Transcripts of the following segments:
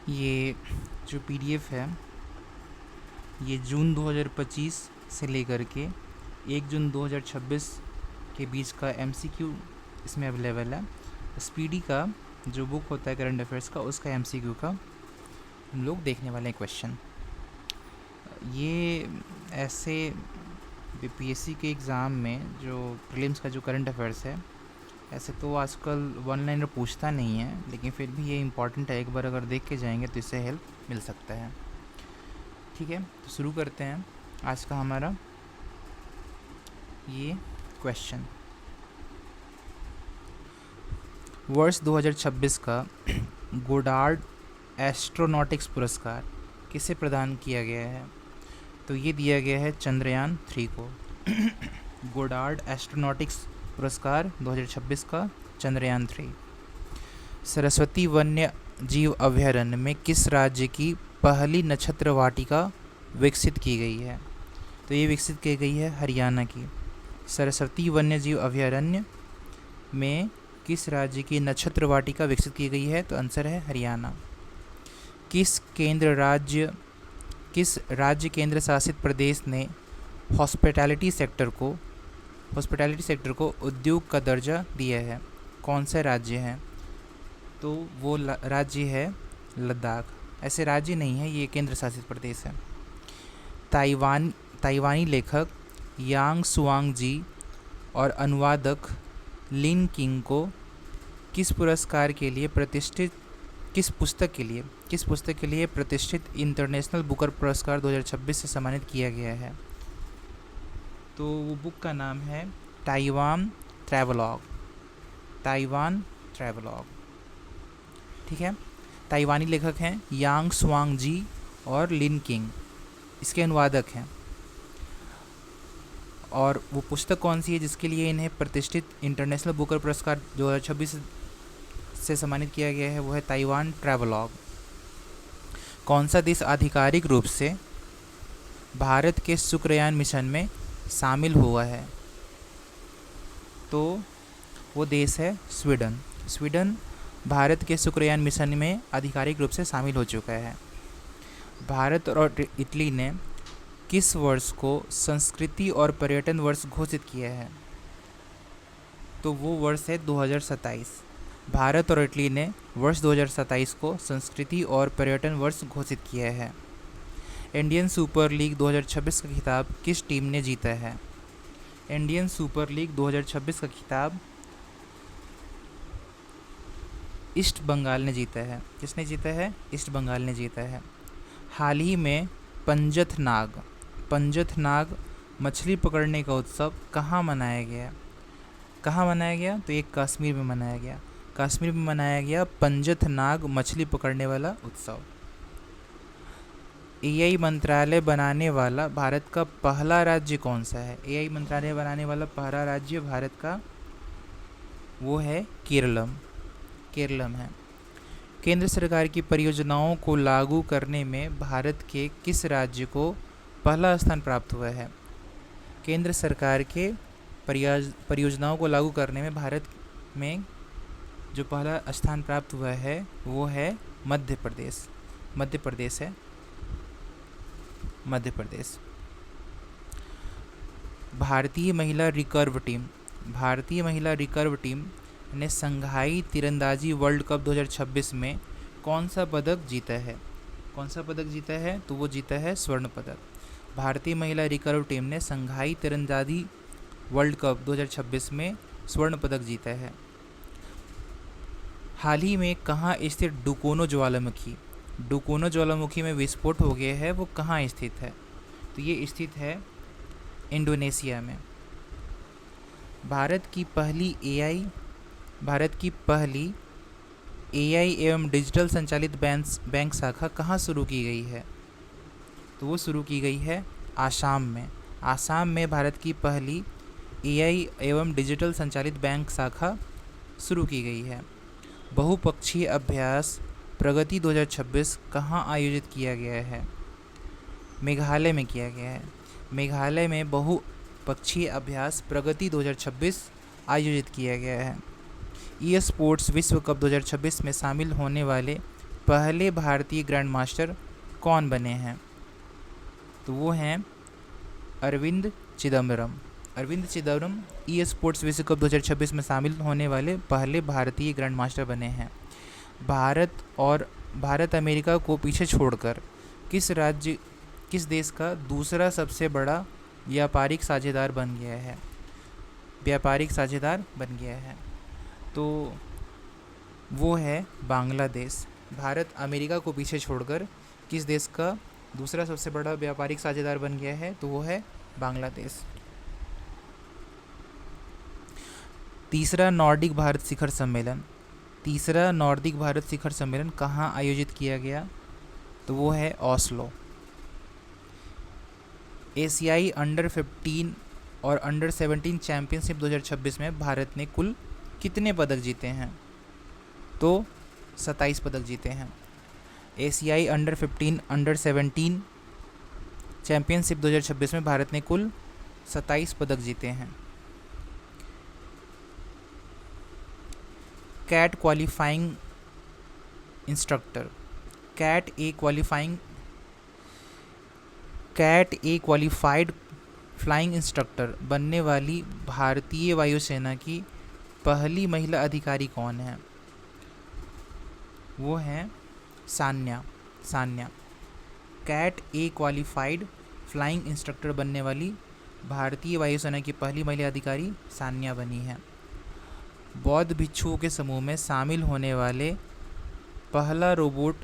ये जो पीडीएफ है ये जून 2025 से लेकर के 1 जून 2026 के बीच का एमसीक्यू इसमें अवेलेबल है। स्पीडी का जो बुक होता है करंट अफेयर्स का, उसका एमसीक्यू का हम लोग देखने वाले हैं क्वेश्चन। ये ऐसे बीपीएससी के एग्ज़ाम में जो प्रीलिम्स का जो करंट अफेयर्स है, ऐसे तो आजकल वन लाइनर पूछता नहीं है, लेकिन फिर भी ये इम्पॉर्टेंट है। एक बार अगर देख के जाएंगे तो इससे हेल्प मिल सकता है। ठीक है, तो शुरू करते हैं आज का हमारा ये क्वेश्चन। वर्ष 2026 का गोडार्ड एस्ट्रोनॉटिक्स पुरस्कार किसे प्रदान किया गया है? तो ये दिया गया है चंद्रयान 3 को। गोडार्ड एस्ट्रोनॉटिक्स पुरस्कार 2026 का चंद्रयान 3। सरस्वती वन्य जीव अभयारण्य में किस राज्य की पहली नक्षत्र वाटिका विकसित की गई है? तो ये विकसित की गई है हरियाणा की। सरस्वती वन्य जीव अभयारण्य में किस राज्य की नक्षत्र वाटिका विकसित की गई है? तो आंसर है हरियाणा। किस राज्य केंद्र शासित प्रदेश ने हॉस्पिटैलिटी सेक्टर को उद्योग का दर्जा दिया है? कौन सा राज्य है? तो वो राज्य है लद्दाख। ऐसे राज्य नहीं है, ये केंद्र शासित प्रदेश है। ताइवानी लेखक यांग सुआंग जी और अनुवादक लिन किंग को किस पुस्तक के लिए प्रतिष्ठित इंटरनेशनल बुकर पुरस्कार 2026 से सम्मानित किया गया है? तो वो बुक का नाम है ताइवान ट्रैवलॉग। ठीक है, ताइवानी लेखक हैं यांग सुआंग जी और लिन किंग, इसके अनुवादक हैं। और वो पुस्तक कौन सी है जिसके लिए इन्हें प्रतिष्ठित इंटरनेशनल बुकर पुरस्कार 2026 से सम्मानित किया गया है? वो है ताइवान ट्रैवलॉग। कौन सा देश आधिकारिक रूप से भारत के शुक्रयान मिशन में शामिल हुआ है? तो वो देश है स्वीडन भारत के शुक्रयान मिशन में आधिकारिक रूप से शामिल हो चुका है। भारत और इटली ने किस वर्ष को संस्कृति और पर्यटन वर्ष घोषित किया है? तो वो वर्ष है 2027। भारत और इटली ने वर्ष 2027 को संस्कृति और पर्यटन वर्ष घोषित किया है। इंडियन सुपर लीग 2026 का खिताब किस टीम ने जीता है? इंडियन सुपर लीग 2026 का खिताब ईस्ट बंगाल ने जीता है। किसने जीता है? ईस्ट बंगाल ने जीता है। हाल ही में पंजथ नाग मछली पकड़ने का उत्सव कहाँ मनाया गया? तो ये कश्मीर में मनाया गया पंजथ नाग मछली पकड़ने वाला उत्सव। एआई मंत्रालय बनाने वाला भारत का पहला राज्य कौन सा है? एआई मंत्रालय बनाने वाला पहला राज्य भारत का वो है केरलम है। केंद्र सरकार की परियोजनाओं को लागू करने में भारत के किस राज्य को पहला स्थान प्राप्त हुआ है? केंद्र सरकार के परियोजनाओं को लागू करने में भारत में जो पहला स्थान प्राप्त हुआ है वो है मध्य प्रदेश। भारतीय महिला रिकर्व टीम ने संघाई तीरंदाजी वर्ल्ड कप 2026 में कौन सा पदक जीता है? तो वो जीता है स्वर्ण पदक। भारतीय महिला रिकर्व टीम ने संघाई तीरंदाजी वर्ल्ड कप 2026 में स्वर्ण पदक जीता है। हाल ही में कहाँ स्थित डुकोनो ज्वालामुखी में विस्फोट हो गया है, वो कहाँ स्थित है? तो ये स्थित है इंडोनेशिया में। भारत की पहली एआई एवं डिजिटल संचालित बैंक शाखा कहाँ शुरू की गई है? तो वो शुरू की गई है आसाम में भारत की पहली एआई एवं डिजिटल संचालित बैंक शाखा शुरू की गई है। बहुपक्षीय अभ्यास प्रगति 2026 कहाँ आयोजित किया गया है? मेघालय में किया गया है। मेघालय में बहुपक्षीय अभ्यास प्रगति 2026 आयोजित किया गया है। ई स्पोर्ट्स विश्व कप 2026 में शामिल होने वाले पहले भारतीय ग्रैंड मास्टर कौन बने हैं? तो वो हैं अरविंद चिदम्बरम। अरविंद चिदम्बरम ई स्पोर्ट्स विश्व कप 2026 में शामिल होने वाले पहले भारतीय ग्रैंड मास्टर बने हैं। भारत अमेरिका को पीछे छोड़कर किस देश का दूसरा सबसे बड़ा व्यापारिक साझेदार बन गया है? तो वो है बांग्लादेश। भारत अमेरिका को पीछे छोड़कर किस देश का दूसरा सबसे बड़ा व्यापारिक साझेदार बन गया है? तो वो है बांग्लादेश। तीसरा नॉर्डिक भारत शिखर सम्मेलन कहाँ आयोजित किया गया? तो वो है ओस्लो। एशियाई अंडर 15 और अंडर 17 चैंपियनशिप 2026 में भारत ने कुल कितने पदक जीते हैं? तो 27 पदक जीते हैं। एशियाई अंडर 15 अंडर 17 चैंपियनशिप 2026 में भारत ने कुल 27 पदक जीते हैं। कैट ए क्वालिफाइड फ्लाइंग इंस्ट्रक्टर बनने वाली भारतीय वायुसेना की पहली महिला अधिकारी कौन है? वो हैं सान्या। कैट ए क्वालिफाइड फ्लाइंग इंस्ट्रक्टर बनने वाली भारतीय वायुसेना की पहली महिला अधिकारी सान्या बनी है। बौद्ध भिक्षुओं के समूह में शामिल होने वाले पहला रोबोट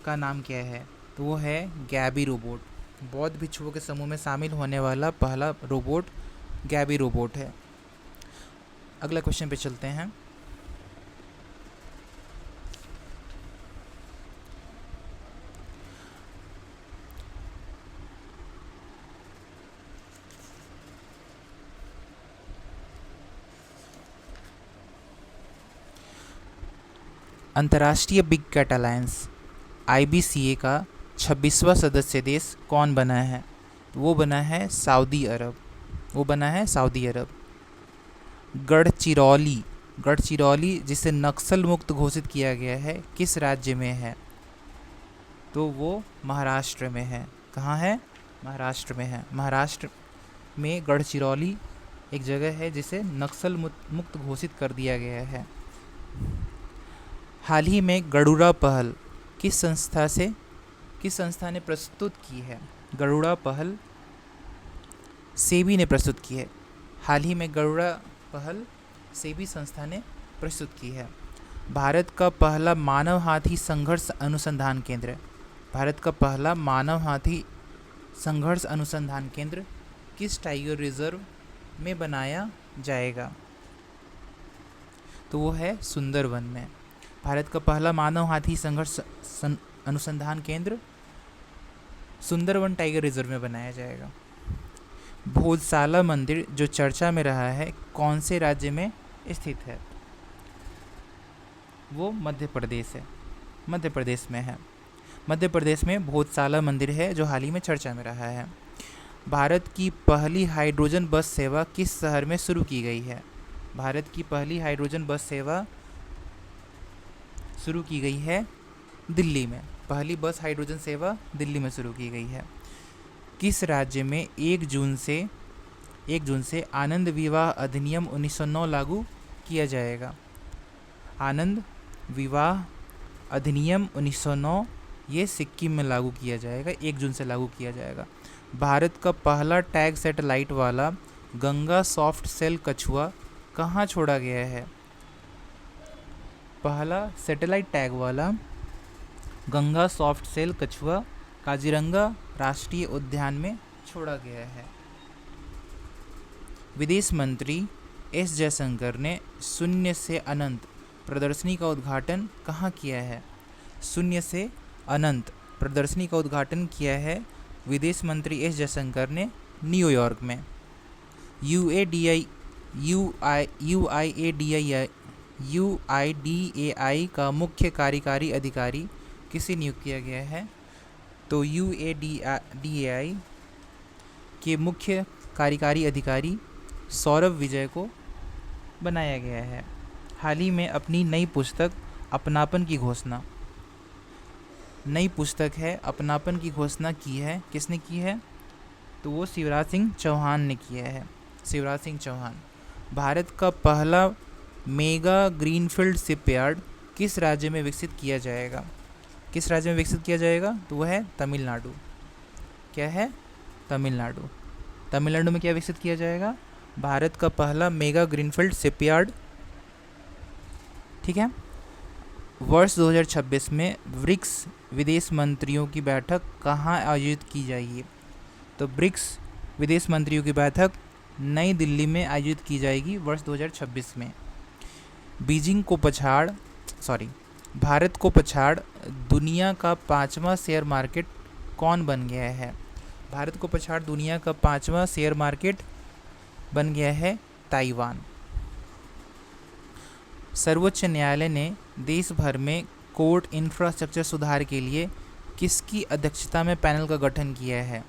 का नाम क्या है? तो वो है गैबी रोबोट। बौद्ध भिक्षुओं के समूह में शामिल होने वाला पहला रोबोट गैबी रोबोट है। अगला क्वेश्चन पे चलते हैं। अंतर्राष्ट्रीय बिग कैट अलायंस IBCA का 26वां सदस्य देश कौन बना है? वो बना है सऊदी अरब। गढ़चिरौली जिसे नक्सल मुक्त घोषित किया गया है किस राज्य में है? तो वो महाराष्ट्र में है। कहाँ है? महाराष्ट्र में है। महाराष्ट्र में गढ़चिरौली एक जगह है जिसे नक्सल मुक्त घोषित कर दिया गया है। हाल ही में गरुड़ा पहल किस संस्था ने प्रस्तुत की है? गरुड़ा पहल सेबी ने प्रस्तुत की है। हाल ही में गरुड़ा पहल सेबी संस्था ने प्रस्तुत की है। भारत का पहला मानव हाथी संघर्ष अनुसंधान केंद्र किस टाइगर रिजर्व में बनाया जाएगा? तो वो है सुंदरवन में। भारत का पहला मानव हाथी संघर्ष अनुसंधान केंद्र सुंदरवन टाइगर रिजर्व में बनाया जाएगा। भोजसाला मंदिर जो चर्चा में रहा है कौन से राज्य में स्थित है? वो मध्य प्रदेश में है। मध्य प्रदेश में भोजसाला मंदिर है जो हाल ही में चर्चा में रहा है। भारत की पहली हाइड्रोजन बस सेवा किस शहर में शुरू की गई है? भारत की पहली हाइड्रोजन बस सेवा शुरू की गई है दिल्ली में। पहली बस हाइड्रोजन सेवा दिल्ली में शुरू की गई है। किस राज्य में 1 जून से आनंद विवाह अधिनियम 1909 लागू किया जाएगा? आनंद विवाह अधिनियम 1909 ये सिक्किम में लागू किया जाएगा। 1 जून से लागू किया जाएगा। भारत का पहला टैग सैटेलाइट वाला गंगा सॉफ्ट सेल कछुआ कहाँ छोड़ा गया है? पहला सैटेलाइट टैग वाला गंगा सॉफ्ट सेल कछुआ काजीरंगा राष्ट्रीय उद्यान में छोड़ा गया है। विदेश मंत्री एस जयशंकर ने शून्य से अनंत प्रदर्शनी का उद्घाटन कहाँ किया है? शून्य से अनंत प्रदर्शनी का उद्घाटन किया है विदेश मंत्री एस जयशंकर ने न्यूयॉर्क में। UIDAI का मुख्य कार्यकारी अधिकारी किसे नियुक्त किया गया है? तो UIDAI के मुख्य कार्यकारी अधिकारी सौरभ विजय को बनाया गया है। हाल ही में अपनी नई पुस्तक अपनापन की घोषणा। नई पुस्तक है, अपनापन की घोषणा की है, किसने की है? तो वो शिवराज सिंह चौहान ने किया है, शिवराज सिंह चौहान। भारत का पहला मेगा ग्रीनफील्ड शिपयार्ड किस राज्य में विकसित किया जाएगा? किस राज्य में विकसित किया जाएगा? तो वह है तमिलनाडु। क्या है? तमिलनाडु। तमिलनाडु में क्या विकसित किया जाएगा? भारत का पहला मेगा ग्रीनफील्ड शिपयार्ड। ठीक है। वर्ष 2026 में ब्रिक्स विदेश मंत्रियों की बैठक कहाँ आयोजित की जाएगी? तो ब्रिक्स विदेश मंत्रियों की बैठक नई दिल्ली में आयोजित की जाएगी वर्ष 2026 में। भारत को पछाड़ दुनिया का 5वां शेयर मार्केट कौन बन गया है? भारत को पछाड़ दुनिया का 5वां शेयर मार्केट बन गया है ताइवान। सर्वोच्च न्यायालय ने देश भर में कोर्ट इंफ्रास्ट्रक्चर सुधार के लिए किसकी अध्यक्षता में पैनल का गठन किया है?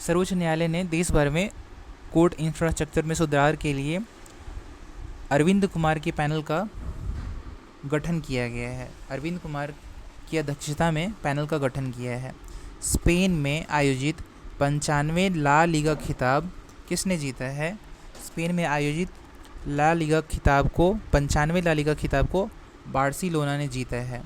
सर्वोच्च न्यायालय ने देश भर में कोर्ट इंफ्रास्ट्रक्चर में सुधार के लिए अरविंद कुमार के पैनल का गठन किया गया है। अरविंद कुमार की अध्यक्षता में पैनल का गठन किया है। स्पेन में आयोजित 95 ला लीगा खिताब किसने जीता है? स्पेन में आयोजित 95 ला लीगा खिताब को बार्सिलोना ने जीता है।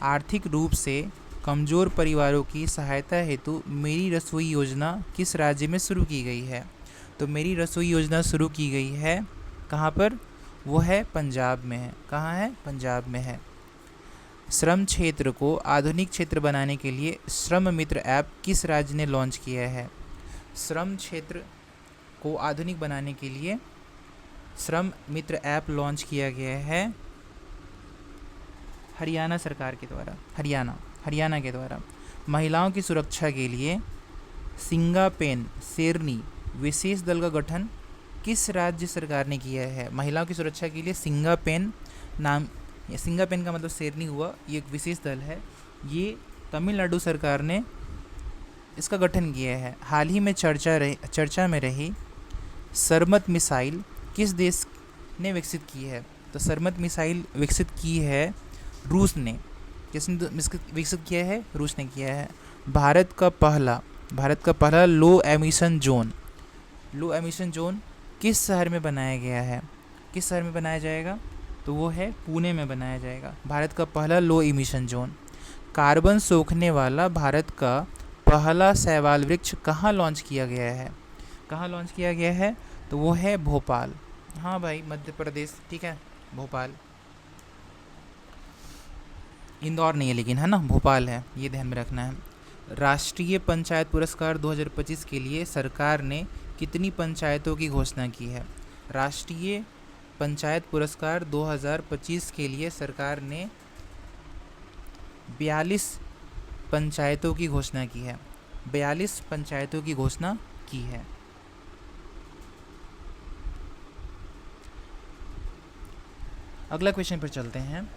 आर्थिक रूप से कमज़ोर परिवारों की सहायता हेतु मेरी रसोई योजना किस राज्य में शुरू की गई है? तो मेरी रसोई योजना शुरू की गई है कहाँ पर? वो है पंजाब में है। कहाँ है? पंजाब में है। श्रम क्षेत्र को आधुनिक क्षेत्र बनाने के लिए श्रम मित्र ऐप किस राज्य ने लॉन्च किया है? श्रम क्षेत्र को आधुनिक बनाने के लिए श्रम मित्र ऐप लॉन्च किया गया है हरियाणा सरकार के द्वारा। हरियाणा के द्वारा। महिलाओं की सुरक्षा के लिए सिंगापेन शेरनी विशेष दल का गठन किस राज्य सरकार ने किया है? महिलाओं की सुरक्षा के लिए सिंगापेन का मतलब शेरनी हुआ, ये एक विशेष दल है। ये तमिलनाडु सरकार ने इसका गठन किया है। हाल ही में चर्चा में रही सरमत मिसाइल किस देश ने विकसित की है? तो सरमत मिसाइल विकसित की है रूस ने। किसने विकसित किया है? रूस ने किया है। भारत का पहला लो एमिशन जोन किस शहर में बनाया गया है? किस शहर में बनाया जाएगा? तो वो है पुणे में बनाया जाएगा। भारत का पहला लो एमिशन जोन। कार्बन सोखने वाला भारत का पहला शैवाल वृक्ष कहाँ लॉन्च किया गया है? कहाँ लॉन्च किया गया है? तो वो है भोपाल। हाँ भाई, मध्य प्रदेश। ठीक है, भोपाल। इंदौर नहीं है लेकिन, है ना, भोपाल है, ये ध्यान में रखना है। राष्ट्रीय पंचायत पुरस्कार 2025 के लिए सरकार ने कितनी पंचायतों की घोषणा की है? राष्ट्रीय पंचायत पुरस्कार 2025 के लिए सरकार ने 42 पंचायतों की घोषणा की है। 42 पंचायतों की घोषणा की है। अगला क्वेश्चन पर चलते हैं।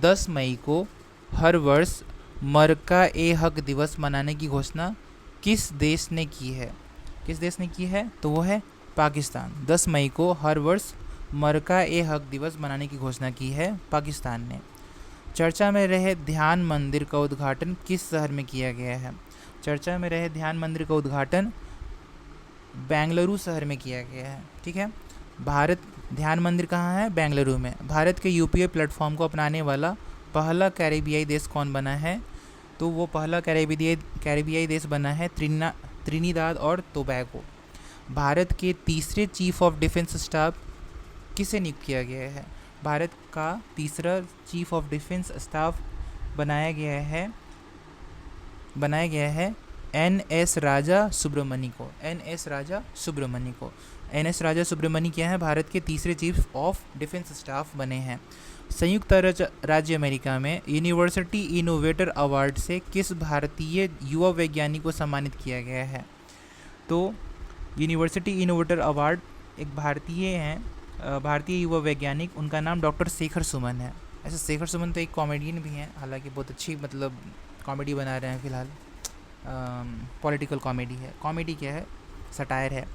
10 मई को हर वर्ष मरका ए हक दिवस मनाने की घोषणा किस देश ने की है? किस देश ने की है? तो वो है पाकिस्तान। 10 मई को हर वर्ष मरका ए हक दिवस मनाने की घोषणा की है पाकिस्तान ने। चर्चा में रहे ध्यान मंदिर का उद्घाटन किस शहर में किया गया है? चर्चा में रहे ध्यान मंदिर का उद्घाटन बेंगलुरु शहर में किया गया है। ठीक है। ध्यान मंदिर कहाँ है? बेंगलुरु में। भारत के यूपीआई प्लेटफॉर्म को अपनाने वाला पहला कैरेबियाई देश कौन बना है? तो वो पहला कैरेबियाई देश बना है त्रिनिदाद और टोबैगो। भारत के तीसरे चीफ ऑफ डिफेंस स्टाफ किसे नियुक्त किया गया है? भारत का तीसरा चीफ ऑफ डिफेंस स्टाफ बनाया गया है एन.एस. राजा सुब्रमणी को। एन.एस. राजा सुब्रमणी क्या है? भारत के तीसरे चीफ ऑफ डिफेंस स्टाफ बने हैं। संयुक्त राज्य अमेरिका में यूनिवर्सिटी इनोवेटर अवार्ड से किस भारतीय युवा वैज्ञानिक को सम्मानित किया गया है? तो यूनिवर्सिटी इनोवेटर अवार्ड एक भारतीय युवा वैज्ञानिक, उनका नाम डॉक्टर शेखर सुमन है। ऐसे शेखर सुमन तो एक कॉमेडियन भी हैं, हालांकि बहुत अच्छी कॉमेडी बना रहे हैं फ़िलहाल। पॉलिटिकल कॉमेडी है। कॉमेडी क्या है? सटायर है।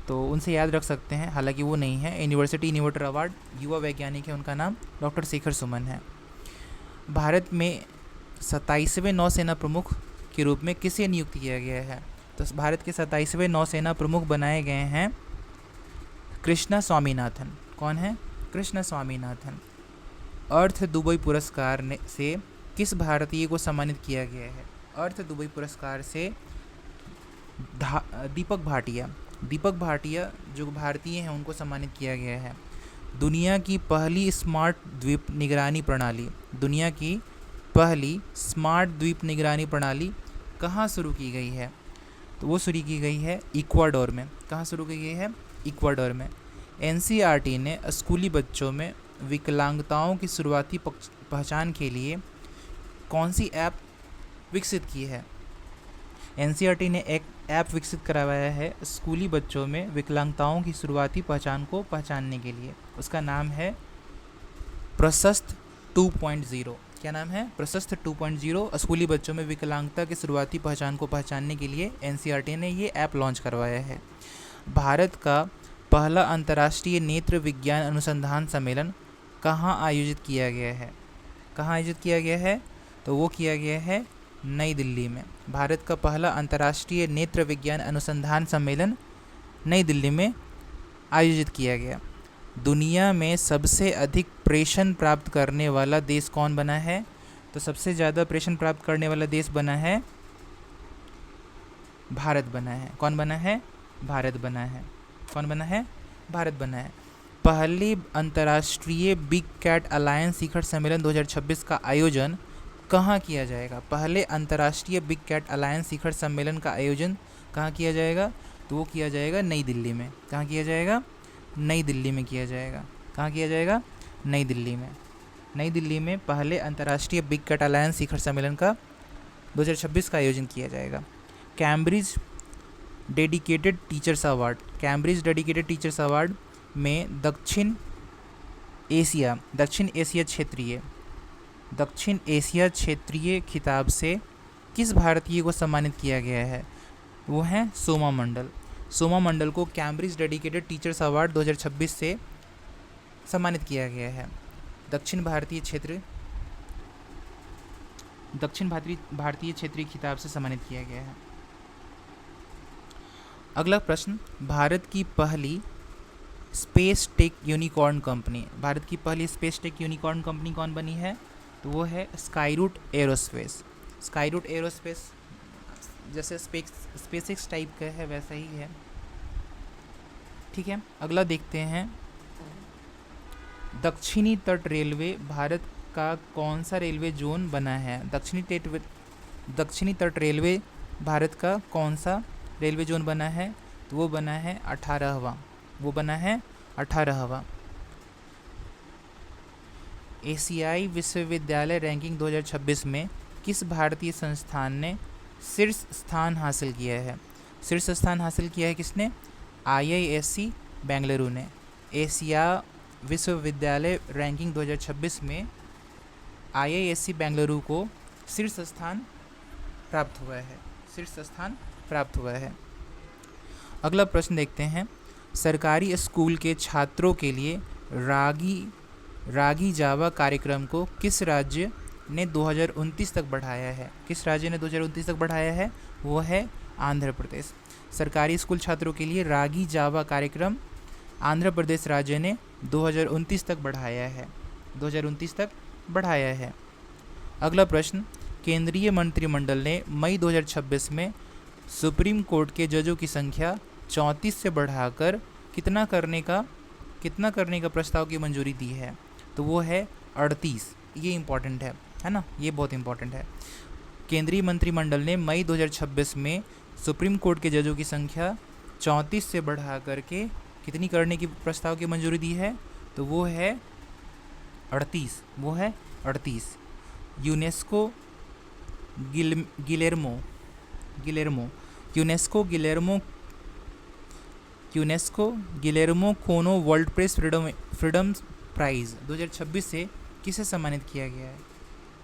तो उनसे याद रख सकते हैं, हालांकि वो नहीं है। यूनिवर्सिटी इनोवेटर अवार्ड युवा वैज्ञानिक है, उनका नाम डॉक्टर शेखर सुमन है। भारत में 27वें नौसेना प्रमुख के रूप में किसे नियुक्त किया गया है? तो भारत के 27वें नौसेना प्रमुख बनाए गए हैं कृष्णा स्वामीनाथन। कौन है? कृष्णा स्वामीनाथन। अर्थ दुबई पुरस्कार से किस भारतीय को सम्मानित किया गया है? अर्थ दुबई पुरस्कार से दीपक भाटिया। दीपक भाटिया जो भारतीय हैं उनको सम्मानित किया गया है। दुनिया की पहली स्मार्ट द्वीप निगरानी प्रणाली, दुनिया की पहली स्मार्ट द्वीप निगरानी प्रणाली कहाँ शुरू की गई है? तो वो शुरू की गई है इक्वाडोर में। कहाँ शुरू की गई है? इक्वाडोर में। एनसीईआरटी ने स्कूली बच्चों में विकलांगताओं की शुरुआती पहचान के लिए कौन सी ऐप विकसित की है? एनसीईआरटी ने एक ऐप विकसित करवाया है स्कूली बच्चों में विकलांगताओं की शुरुआती पहचान को पहचानने के लिए। उसका नाम है प्रशस्त 2.0। क्या नाम है? प्रशस्त 2.0। स्कूली बच्चों में विकलांगता की शुरुआती पहचान को पहचानने के लिए एनसीईआरटी ने ये ऐप लॉन्च करवाया है। भारत का पहला अंतर्राष्ट्रीय नेत्र विज्ञान अनुसंधान सम्मेलन कहाँ आयोजित किया गया है? कहाँ आयोजित किया गया है? तो वो किया गया है नई दिल्ली में। भारत का पहला अंतर्राष्ट्रीय नेत्र विज्ञान अनुसंधान सम्मेलन नई दिल्ली में आयोजित किया गया। दुनिया में सबसे अधिक प्रेषण प्राप्त करने वाला देश कौन बना है? तो सबसे ज़्यादा प्रेषण प्राप्त करने वाला देश बना है भारत बना है। कौन बना है? भारत बना है। कौन बना है? भारत बना है। पहले अंतर्राष्ट्रीय बिग कैट अलायंस शिखर सम्मेलन 2026 का आयोजन कहाँ किया जाएगा? पहले अंतर्राष्ट्रीय बिग कैट अलायंस शिखर सम्मेलन का आयोजन कहाँ किया जाएगा? तो वो किया जाएगा नई दिल्ली में। कहाँ किया जाएगा? नई दिल्ली में किया जाएगा। कहाँ किया जाएगा? नई दिल्ली में। नई दिल्ली में पहले अंतर्राष्ट्रीय बिग कैट अलायंस शिखर सम्मेलन का 2026 का आयोजन किया जाएगा। Cambridge dedicated teachers award, Cambridge dedicated teachers award में दक्षिण एशिया क्षेत्रीय खिताब से किस भारतीय को सम्मानित किया गया है? वो हैं सोमा मंडल। सोमा मंडल को कैम्ब्रिज डेडिकेटेड टीचर्स अवार्ड 2026 से सम्मानित किया गया है। दक्षिण भारतीय क्षेत्रीय खिताब से सम्मानित किया गया है। अगला प्रश्न, भारत की पहली space tech unicorn company, Bharat की पहली स्पेस टेक यूनिकॉर्न कंपनी कौन बनी है? तो वो है स्काईरूट एरोस्पेस। स्काईरूट एरोस्पेस जैसे स्पेसएक्स टाइप का है वैसा ही है। ठीक है, अगला देखते हैं। दक्षिणी तट रेलवे भारत का कौन सा रेलवे जोन बना है? दक्षिणी तट रेलवे भारत का कौन सा रेलवे जोन बना है? तो वो बना है 18वां। वो बना है 18वां। एशियाई विश्वविद्यालय रैंकिंग 2026 में किस भारतीय संस्थान ने शीर्ष स्थान हासिल किया है? शीर्ष स्थान हासिल किया है किसने? IISc बेंगलुरु ने। एशिया विश्वविद्यालय रैंकिंग 2026 में IISc बेंगलुरु को शीर्ष स्थान प्राप्त हुआ है। शीर्ष स्थान प्राप्त हुआ है। अगला प्रश्न देखते हैं। सरकारी स्कूल के छात्रों के लिए रागी जावा कार्यक्रम को किस राज्य ने 2029 तक बढ़ाया है? किस राज्य ने 2029 तक बढ़ाया है? वो है आंध्र प्रदेश। सरकारी स्कूल छात्रों के लिए रागी जावा कार्यक्रम आंध्र प्रदेश राज्य ने 2029 तक बढ़ाया है। 2029 तक बढ़ाया है। अगला प्रश्न, केंद्रीय मंत्रिमंडल ने मई 2026 में सुप्रीम कोर्ट के जजों की संख्या 34 से बढ़ाकर कितना करने का प्रस्ताव की मंजूरी दी है? तो वो है 38। ये इम्पॉर्टेंट है ना, ये बहुत इम्पॉर्टेंट है। केंद्रीय मंत्रिमंडल ने मई 2026 में सुप्रीम कोर्ट के जजों की संख्या 34 से बढ़ा करके कितनी करने की प्रस्ताव की मंजूरी दी है? तो वो है 38। वो है 38। यूनेस्को गिलेर्मो कोनो वर्ल्ड प्रेस फ्रीडम प्राइज़ 2026 से किसे सम्मानित किया गया है?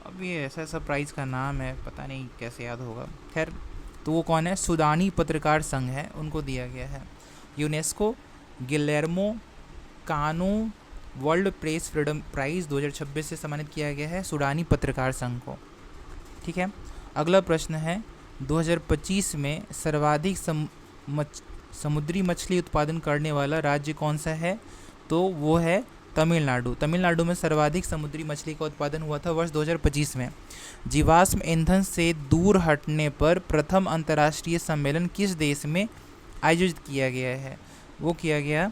अब ये ऐसा प्राइज़ का नाम है, पता नहीं कैसे याद होगा। खैर, तो वो कौन है? सूडानी पत्रकार संघ है, उनको दिया गया है। यूनेस्को, गिलेर्मो कानो वर्ल्ड प्रेस फ्रीडम प्राइज़ 2026 से सम्मानित किया गया है सूडानी पत्रकार संघ को। ठीक है, अगला प्रश्न है 2025 में सर्वाधिक समुद्री मछली उत्पादन करने वाला राज्य कौन सा है? तो वो है तमिलनाडु। तमिलनाडु में सर्वाधिक समुद्री मछली का उत्पादन हुआ था वर्ष 2025 में। जीवाश्म ईंधन से दूर हटने पर प्रथम अंतर्राष्ट्रीय सम्मेलन किस देश में आयोजित किया गया है? वो किया गया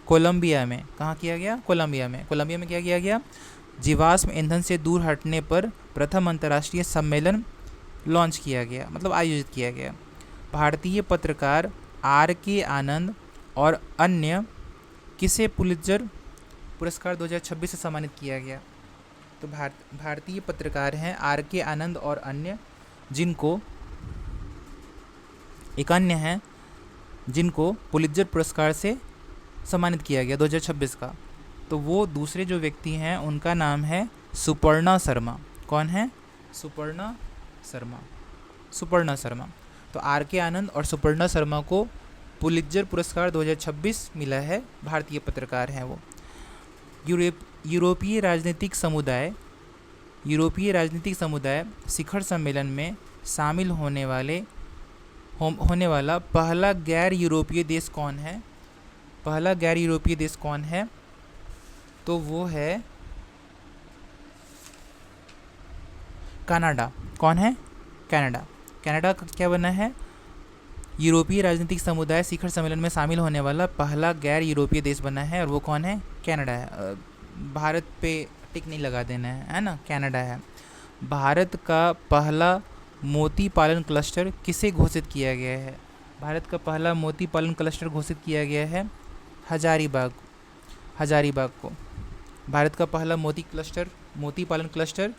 कोलंबिया में। कहाँ किया गया? कोलंबिया में। कोलंबिया में क्या किया गया? जीवाश्म ईंधन से दूर हटने पर प्रथम अंतर्राष्ट्रीय सम्मेलन लॉन्च किया गया, मतलब आयोजित किया गया। भारतीय पत्रकार R.K. आनंद और अन्य किसे पुलित्जर पुरस्कार 2026 से सम्मानित किया गया? तो भारतीय पत्रकार हैं R.K. आनंद और अन्य, जिनको एक अन्य हैं जिनको पुलित्जर पुरस्कार से सम्मानित किया गया 2026 का। तो वो दूसरे जो व्यक्ति हैं उनका नाम है सुपर्णा शर्मा। कौन है? सुपर्णा शर्मा। सुपर्णा शर्मा। तो R.K. आनंद और सुपर्णा शर्मा को पुलित्जर पुरस्कार 2026 मिला है, भारतीय पत्रकार हैं वो। यूरोपीय राजनीतिक समुदाय शिखर सम्मेलन में शामिल होने वाला पहला गैर यूरोपीय देश कौन है? पहला गैर यूरोपीय देश कौन है? तो वो है कनाडा। कौन है? कनाडा। कनाडा का क्या बना है? यूरोपीय राजनीतिक समुदाय शिखर सम्मेलन में शामिल होने वाला पहला गैर यूरोपीय देश बना है, और वो कौन है? कनाडा है। भारत पे टिक नहीं लगा देना है ना, कनाडा है। भारत का पहला मोती पालन क्लस्टर किसे घोषित किया गया है? भारत का पहला मोती पालन क्लस्टर घोषित किया गया है हजारीबाग को। भारत का पहला मोती पालन क्लस्टर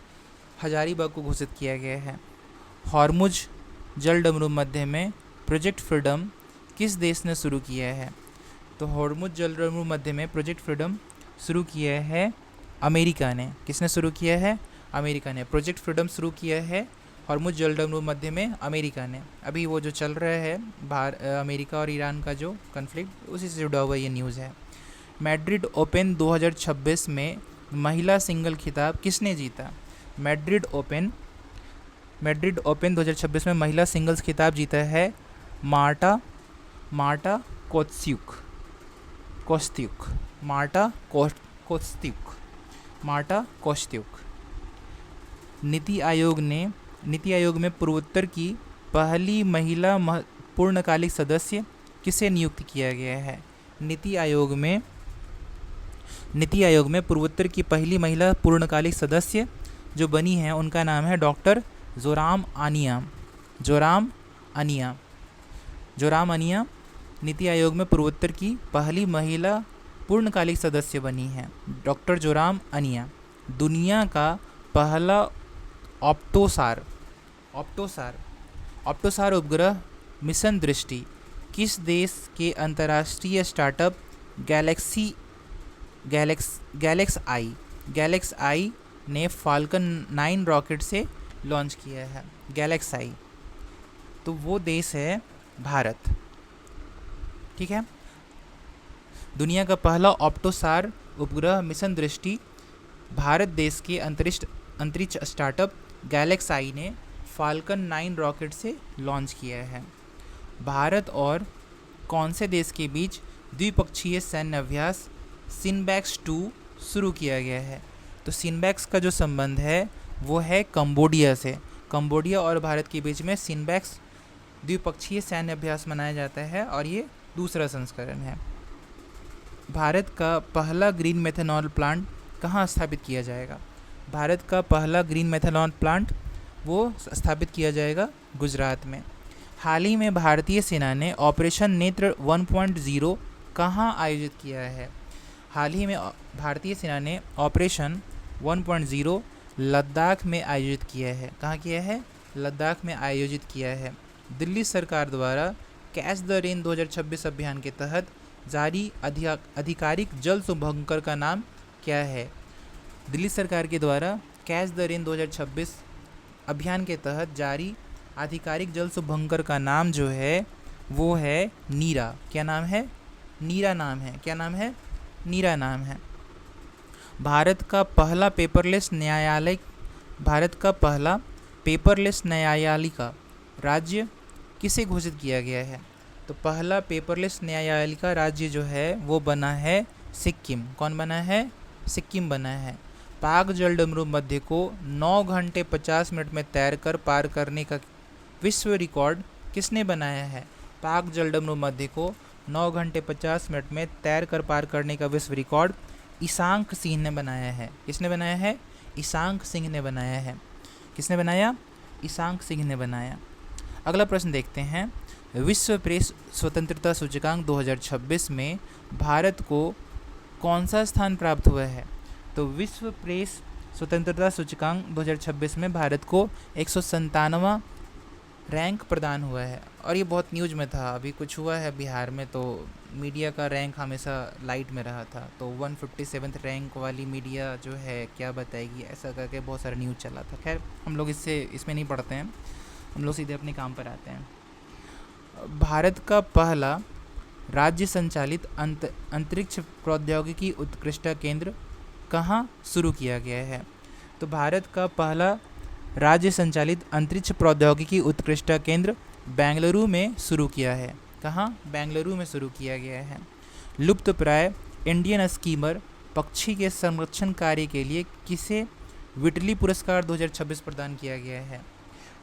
हजारीबाग को घोषित किया गया है। हॉर्मुज जलडमरू मध्य में प्रोजेक्ट फ्रीडम किस देश ने शुरू किया है? तो हॉर्मुज जलडमरू मध्य में प्रोजेक्ट फ्रीडम शुरू किया है अमेरिका ने। किसने शुरू किया है? अमेरिका ने। प्रोजेक्ट फ्रीडम शुरू किया है हॉर्मुज जलडमरू मध्य में अमेरिका ने। अभी वो जो चल रहा है अमेरिका और ईरान का जो कन्फ्लिक्ट, उसी से जुड़ा हुआ ये न्यूज़ है। मैड्रिड ओपन 2026 में महिला सिंगल खिताब किसने जीता? मैड्रिड ओपन 2026 में महिला सिंगल्स खिताब जीता है मार्टा कोत्स्युक। नीति आयोग में पूर्वोत्तर की पहली महिला पूर्णकालिक सदस्य किसे नियुक्त किया गया है? नीति आयोग में पूर्वोत्तर की पहली महिला पूर्णकालिक सदस्य जो बनी है उनका नाम है डॉक्टर जोराम अनिया। नीति आयोग में पूर्वोत्तर की पहली महिला पूर्णकालिक सदस्य बनी है डॉक्टर जोराम अनिया। दुनिया का पहला ऑप्टोसार उपग्रह मिशन दृष्टि किस देश के अंतर्राष्ट्रीय स्टार्टअप गैलेक्स आई ने फाल्कन 9 रॉकेट से लॉन्च किया है? गैलेक्स आई, तो वो देश है भारत। ठीक है, दुनिया का पहला ऑप्टोसार उपग्रह मिशन दृष्टि भारत देश के अंतरिक्ष स्टार्टअप गैलेक्स आई ने फाल्कन 9 रॉकेट से लॉन्च किया है। भारत और कौन से देश के बीच द्विपक्षीय सैन्य अभ्यास सिनबैक्स 2 शुरू किया गया है? तो सिनबैक्स का जो संबंध है वो है कंबोडिया से। कंबोडिया और भारत के बीच में सिनबैक्स द्विपक्षीय सैन्य अभ्यास मनाया जाता है, और ये दूसरा संस्करण है। भारत का पहला ग्रीन मेथनॉल प्लांट कहाँ स्थापित किया जाएगा? भारत का पहला ग्रीन मेथनॉल प्लांट वो स्थापित किया जाएगा गुजरात में। हाल ही में भारतीय सेना ने ऑपरेशन नेत्र 1.0 कहाँ आयोजित किया है? हाल ही में भारतीय सेना ने ऑपरेशन 1.0 लद्दाख में आयोजित किया है। कहाँ किया है? लद्दाख में आयोजित किया है। दिल्ली सरकार द्वारा कैच द रेन 2026 अभियान के तहत जारी आधिकारिक जल शुभंकर का नाम क्या है? दिल्ली सरकार के द्वारा कैच द रेन 2026 अभियान के तहत जारी आधिकारिक जल शुभंकर का नाम जो है वो है नीरा। क्या नाम है? नीरा नाम है। क्या नाम है? नीरा नाम है। भारत का पहला पेपरलेस न्यायालय, भारत का पहला पेपरलेस न्यायालिका राज्य किसे घोषित किया गया है? तो पहला पेपरलेस न्यायालिका राज्य जो है वो बना है सिक्किम। कौन बना है? सिक्किम बना है। पाक जलडमरू मध्य को 9 घंटे 50 मिनट में तैरकर पार करने का विश्व रिकॉर्ड किसने बनाया है? पाक जलडमरू मध्य को 9 घंटे 50 मिनट में तैरकर पार करने का विश्व रिकॉर्ड ईशांक सिंह ने बनाया है। किसने बनाया है? ईशांक सिंह ने बनाया है। किसने बनाया? ईशांक सिंह ने बनाया। अगला प्रश्न देखते हैं। विश्व प्रेस स्वतंत्रता सूचकांक 2026 में भारत को कौन सा स्थान प्राप्त हुआ है? तो विश्व प्रेस स्वतंत्रता सूचकांक 2026 में भारत को 197वां रैंक प्रदान हुआ है। और ये बहुत न्यूज़ में था, अभी कुछ हुआ है बिहार में, तो मीडिया का रैंक हमेशा लाइट में रहा था, तो 157th रैंक वाली मीडिया जो है क्या बताएगी, ऐसा करके बहुत सारा न्यूज़ चला था। खैर हम लोग इसमें नहीं पढ़ते हैं, हम लोग सीधे अपने काम पर आते हैं। भारत का पहला राज्य संचालित अंतरिक्ष प्रौद्योगिकी उत्कृष्टता केंद्र कहाँ शुरू किया गया है? तो भारत का पहला राज्य संचालित अंतरिक्ष प्रौद्योगिकी उत्कृष्टता केंद्र बेंगलुरु में शुरू किया है। कहाँ? बेंगलुरु में शुरू किया गया है। लुप्तप्राय इंडियन स्कीमर पक्षी के संरक्षण कार्य के लिए किसे विटली पुरस्कार 2026 प्रदान किया गया है?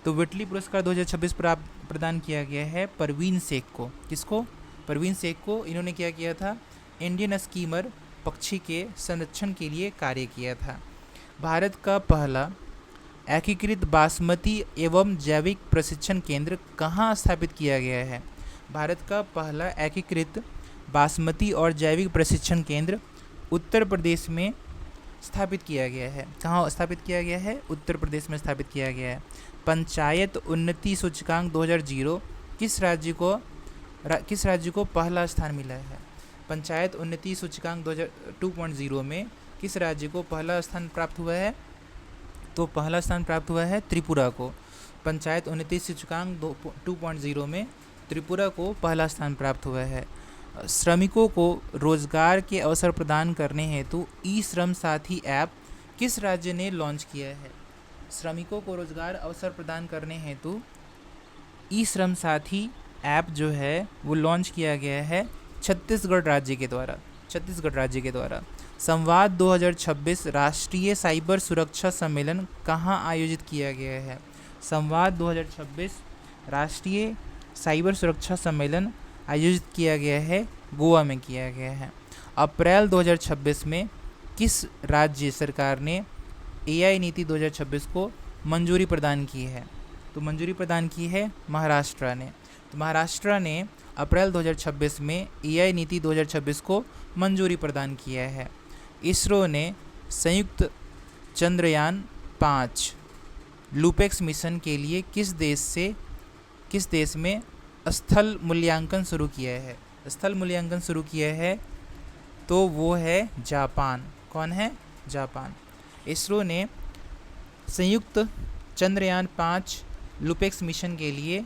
तो विटली पुरस्कार 2026 प्रदान किया गया है परवीन शेख को। किसको? परवीन शेख को। इन्होंने क्या किया था? इंडियन स्कीमर पक्षी के संरक्षण के लिए कार्य किया था। भारत का पहला एकीकृत बासमती एवं जैविक प्रशिक्षण केंद्र कहाँ स्थापित किया गया है? भारत का पहला एकीकृत बासमती और जैविक प्रशिक्षण केंद्र उत्तर प्रदेश में स्थापित किया गया है। कहाँ स्थापित किया गया है? उत्तर प्रदेश में स्थापित किया गया है। पंचायत उन्नति सूचकांक 2020 किस राज्य को पहला स्थान मिला है? पंचायत उन्नति सूचकांक 2.0 में किस राज्य को पहला स्थान प्राप्त हुआ है? तो पहला स्थान प्राप्त हुआ है त्रिपुरा को। पंचायत उन्नति सूचकांक 2.0 में त्रिपुरा को पहला स्थान प्राप्त हुआ है। श्रमिकों को रोजगार के अवसर प्रदान करने हेतु ई श्रम साथी ऐप किस राज्य ने लॉन्च किया है? श्रमिकों को रोजगार अवसर प्रदान करने हेतु ई श्रम साथी ऐप जो है वो लॉन्च किया गया है छत्तीसगढ़ राज्य के द्वारा। संवाद 2026 राष्ट्रीय साइबर सुरक्षा सम्मेलन कहाँ आयोजित किया गया है? संवाद 2026 राष्ट्रीय साइबर सुरक्षा सम्मेलन आयोजित किया गया है, गोवा में किया गया है। अप्रैल 2026 में किस राज्य सरकार ने एआई नीति 2026 को मंजूरी प्रदान की है? तो मंजूरी प्रदान की है महाराष्ट्र ने। तो महाराष्ट्र ने अप्रैल 2026 में एआई नीति 2026 को मंजूरी प्रदान किया है। इसरो ने संयुक्त चंद्रयान 5 लूपेक्स मिशन के लिए किस देश में स्थल मूल्यांकन शुरू किया है? स्थल मूल्यांकन शुरू किया है तो वो है जापान। कौन है? जापान। इसरो ने संयुक्त चंद्रयान 5 लूपेक्स मिशन के लिए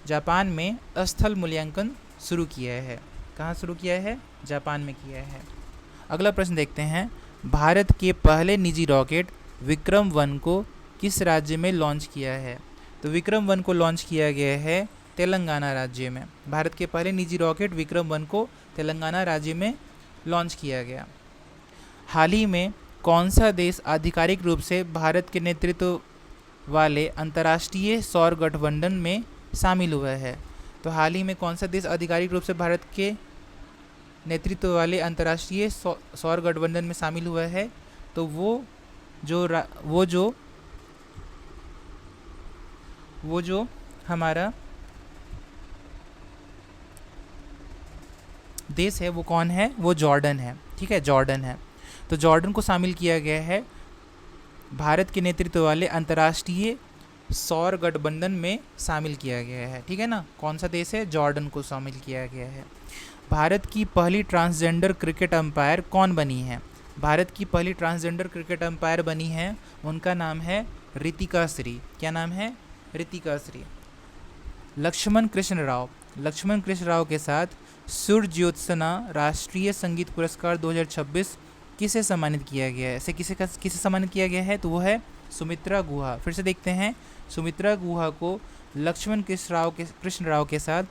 जापान में स्थल मूल्यांकन शुरू किया है। कहाँ शुरू किया है? जापान में किया है। अगला प्रश्न देखते हैं। भारत के पहले निजी रॉकेट विक्रम-1 को किस राज्य में लॉन्च किया है? तो विक्रम-1 को लॉन्च किया गया है तेलंगाना राज्य में। भारत के पहले निजी रॉकेट विक्रम-1 को तेलंगाना राज्य में लॉन्च किया गया। हाल ही में कौन सा देश आधिकारिक रूप से भारत के नेतृत्व वाले अंतर्राष्ट्रीय सौर गठबंधन में शामिल हुआ है? तो हाल ही में कौन सा देश आधिकारिक रूप से भारत के नेतृत्व वाले अंतर्राष्ट्रीय सौर गठबंधन में शामिल हुआ है? तो वो जो हमारा देश है वो कौन है? वो जॉर्डन है। ठीक है, जॉर्डन है। तो जॉर्डन को शामिल किया गया है भारत के नेतृत्व वाले अंतर्राष्ट्रीय सौर गठबंधन में शामिल किया गया है। ठीक है ना, कौन सा देश है? जॉर्डन को शामिल किया गया है। भारत की पहली ट्रांसजेंडर क्रिकेट अंपायर कौन बनी है? भारत की पहली ट्रांसजेंडर क्रिकेट अंपायर बनी है, उनका नाम है ऋतिका श्री। क्या नाम है? ऋतिका श्री। लक्ष्मण कृष्ण राव लक्ष्मण कृष्ण राव के साथ सूर्य राष्ट्रीय संगीत पुरस्कार 2026 किसे सम्मानित किया गया है? इसे किसे सम्मानित किया गया है? तो वो है सुमित्रा गुहा। फिर से देखते हैं, सुमित्रा गुहा को लक्ष्मण कृष्ण राव के साथ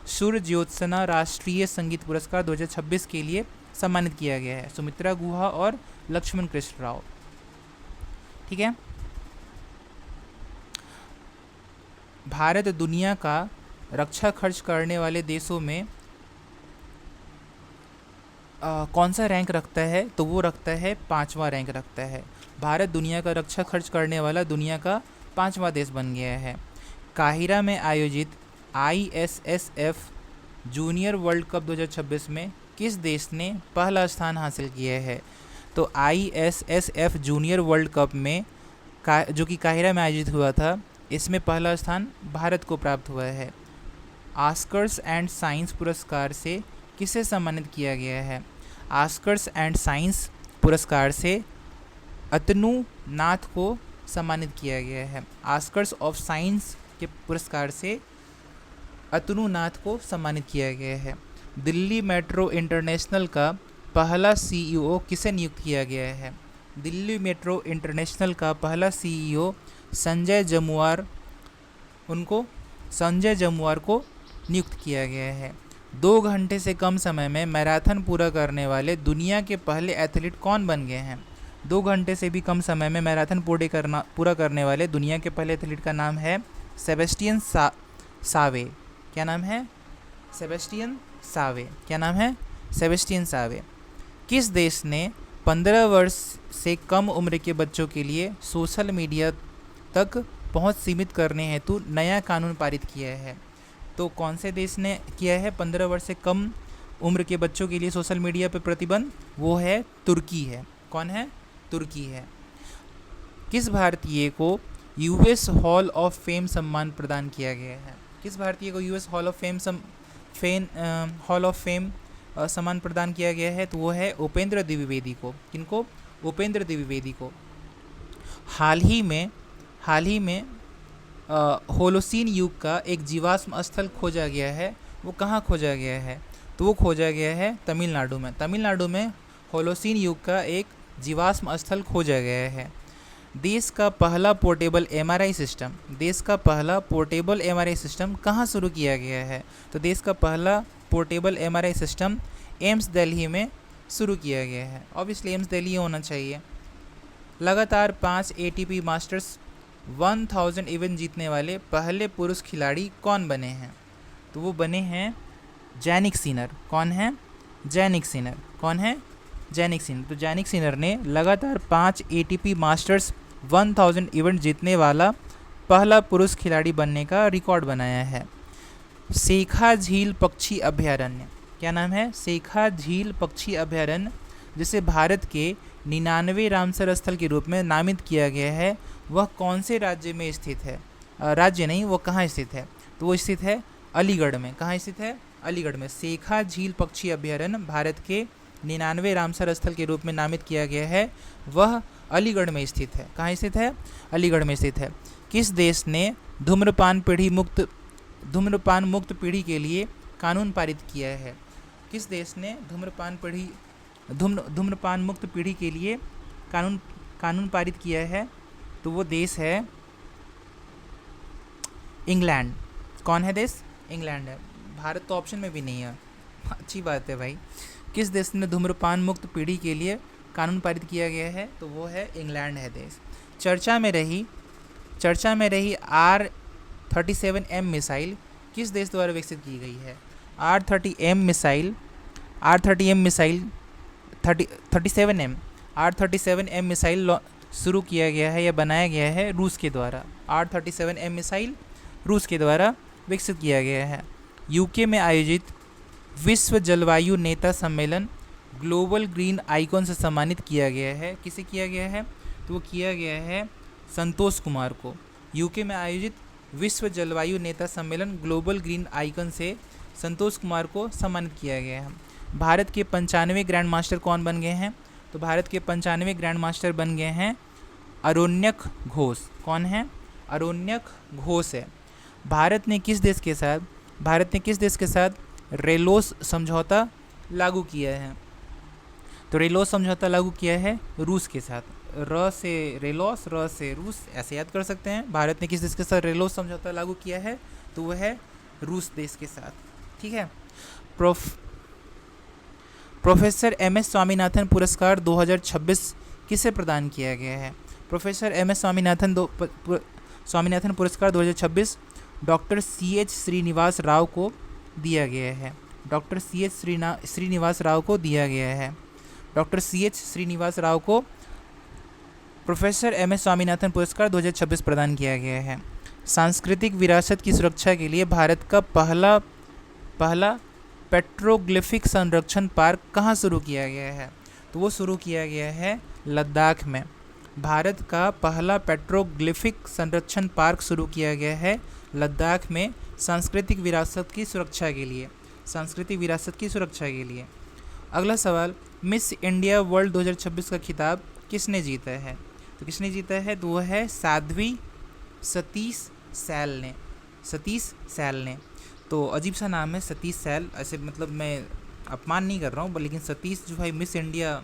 सूर्य राष्ट्रीय संगीत पुरस्कार 2026 के लिए सम्मानित किया गया है। सुमित्रा गुहा और लक्ष्मण कृष्ण राव, ठीक है। भारत दुनिया का रक्षा खर्च करने वाले देशों में कौन सा रैंक रखता है? तो वो रखता है 5वां रैंक रखता है। भारत दुनिया का रक्षा खर्च करने वाला दुनिया का 5वां देश बन गया है। काहिरा में आयोजित ISSF जूनियर वर्ल्ड कप 2026 में किस देश ने पहला स्थान हासिल किया है? तो ISSF जूनियर वर्ल्ड कप में जो कि काहिरा में आयोजित हुआ था, इसमें पहला स्थान भारत को प्राप्त हुआ है। ऑस्कर्स एंड साइंस पुरस्कार से किसे सम्मानित किया गया है? ऑस्कर्स एंड साइंस पुरस्कार से अतनु नाथ को सम्मानित किया गया है। ऑस्कर्स ऑफ साइंस के पुरस्कार से अतनु नाथ को सम्मानित किया गया है। दिल्ली मेट्रो इंटरनेशनल का पहला CEO किसे नियुक्त किया गया है? दिल्ली मेट्रो इंटरनेशनल का पहला CEO संजय जमुआर को नियुक्त किया गया है। 2 घंटे से कम समय में मैराथन पूरा करने वाले दुनिया के पहले एथलीट कौन बन गए हैं? 2 घंटे से भी कम समय में मैराथन पूरा करने वाले दुनिया के पहले एथलीट का नाम है सेबेस्टियन सावे। क्या नाम है? सेबेस्टियन सावे। क्या नाम है? सेबेस्टियन सावे। किस देश ने 15 वर्ष से कम उम्र के बच्चों के लिए सोशल मीडिया तक पहुंच सीमित करने हेतु नया कानून पारित किया है? तो कौन से देश ने किया है 15 वर्ष से कम उम्र के बच्चों के लिए सोशल मीडिया पर प्रतिबंध? वो है तुर्की है। कौन है? तुर्की है। किस भारतीय को US हॉल ऑफ फेम सम्मान प्रदान किया गया है? किस भारतीय को US हॉल ऑफ फेम सम्मान प्रदान किया गया है? तो वो है उपेंद्र द्विवेदी को। किनको? उपेंद्र द्विवेदी को। हाल ही में होलोसीन युग का एक जीवाश्म स्थल खोजा गया है। वो कहाँ खोजा गया है? तो वो खोजा गया है तमिलनाडु में। तमिलनाडु में होलोसीन युग का एक जीवाश्म स्थल खोजा गया है। देश का पहला पोर्टेबल MRI सिस्टम कहाँ शुरू किया गया है? तो देश का पहला portable MRI system AIIMS Delhi में शुरू किया गया है। ऑब्वियसली एम्स दिल्ली होना चाहिए। लगातार 5 ATP मास्टर्स 1000 इवेंट जीतने वाले पहले पुरुष खिलाड़ी कौन बने हैं? तो वो बने हैं जैनिक सिनर। कौन है? Jannik Sinner. कौन है? Jannik Sinner. तो जैनिक सिनर ने लगातार 5 ATP मास्टर्स 1000 इवेंट जीतने वाला पहला पुरुष खिलाड़ी बनने का रिकॉर्ड बनाया है। शेखा झील पक्षी अभयारण्य, क्या नाम है? शेखा झील पक्षी अभयारण्य, जिसे भारत के 99वें रामसर स्थल के रूप में नामित किया गया है, वह कौन से राज्य में स्थित है? राज्य नहीं, वो कहाँ स्थित है? तो वो स्थित है अलीगढ़ में। कहाँ स्थित है? अलीगढ़ में। शेखा झील पक्षी अभयारण्य भारत के 99वें रामसर स्थल के रूप में नामित किया गया है, वह अलीगढ़ में स्थित है। कहाँ स्थित है? अलीगढ़ में स्थित है। किस देश ने धूम्रपान मुक्त पीढ़ी के लिए कानून पारित किया है? किस देश ने धूम्रपान मुक्त पीढ़ी के लिए कानून पारित किया है? तो वो देश है इंग्लैंड। कौन है देश? इंग्लैंड है। भारत तो ऑप्शन में भी नहीं है। अच्छी बात है भाई। किस देश ने धूम्रपान मुक्त पीढ़ी के लिए कानून पारित किया गया है? तो वो है इंग्लैंड है देश। चर्चा में रही R37M मिसाइल किस देश द्वारा विकसित की गई है? R37M मिसाइल शुरू किया गया है या बनाया गया है रूस के द्वारा। R37M मिसाइल रूस के द्वारा विकसित किया गया है। UK में आयोजित विश्व जलवायु नेता सम्मेलन ग्लोबल ग्रीन आइकॉन से सम्मानित किया गया है। किसे किया गया है? तो वो किया गया है संतोष कुमार को। UK में आयोजित विश्व जलवायु नेता सम्मेलन ग्लोबल ग्रीन आइकन से संतोष कुमार को सम्मानित किया गया है। भारत के 95वें ग्रैंड मास्टर कौन बन गए हैं? तो भारत के 95वें ग्रैंड मास्टर बन गए हैं अरोन्यक घोष। कौन है? अरोन्यक घोष है। भारत ने किस देश के साथ भारत ने किस देश के साथ रेलोस समझौता लागू किया है? तो रेलोस समझौता लागू किया है रूस के साथ। र से रेलोस, र से रूस, ऐसे याद कर सकते हैं। भारत ने किस देश के साथ रेलोस समझौता लागू किया है? तो वह है रूस देश के साथ। ठीक है। प्रोफेसर एम एस स्वामीनाथन पुरस्कार 2026 किसे प्रदान किया गया है? प्रोफेसर एम एस स्वामीनाथन पुरस्कार 2026 doctor C H Srinivas Rao को दिया गया है। Doctor C H Srinivas Rao को दिया गया है। Doctor C H Srinivas Rao को प्रोफेसर एम एस स्वामीनाथन पुरस्कार 2026 प्रदान किया गया है। सांस्कृतिक विरासत की सुरक्षा के लिए भारत का पहला पेट्रोग्लिफिक संरक्षण पार्क कहाँ शुरू किया गया है? तो वो शुरू किया गया है लद्दाख में। भारत का पहला पेट्रोग्लिफिक संरक्षण पार्क शुरू किया गया है लद्दाख में, सांस्कृतिक विरासत की सुरक्षा के लिए। सांस्कृतिक विरासत की सुरक्षा के लिए। अगला सवाल, मिस इंडिया वर्ल्ड 2026 का खिताब किसने जीता है? तो किसने जीता है? तो वह है साध्वी सतीश सैल ने। सतीश सैल ने। तो अजीब सा नाम है सतीश सैल, ऐसे मतलब मैं अपमान नहीं कर रहा हूँ, लेकिन सतीश जो है मिस इंडिया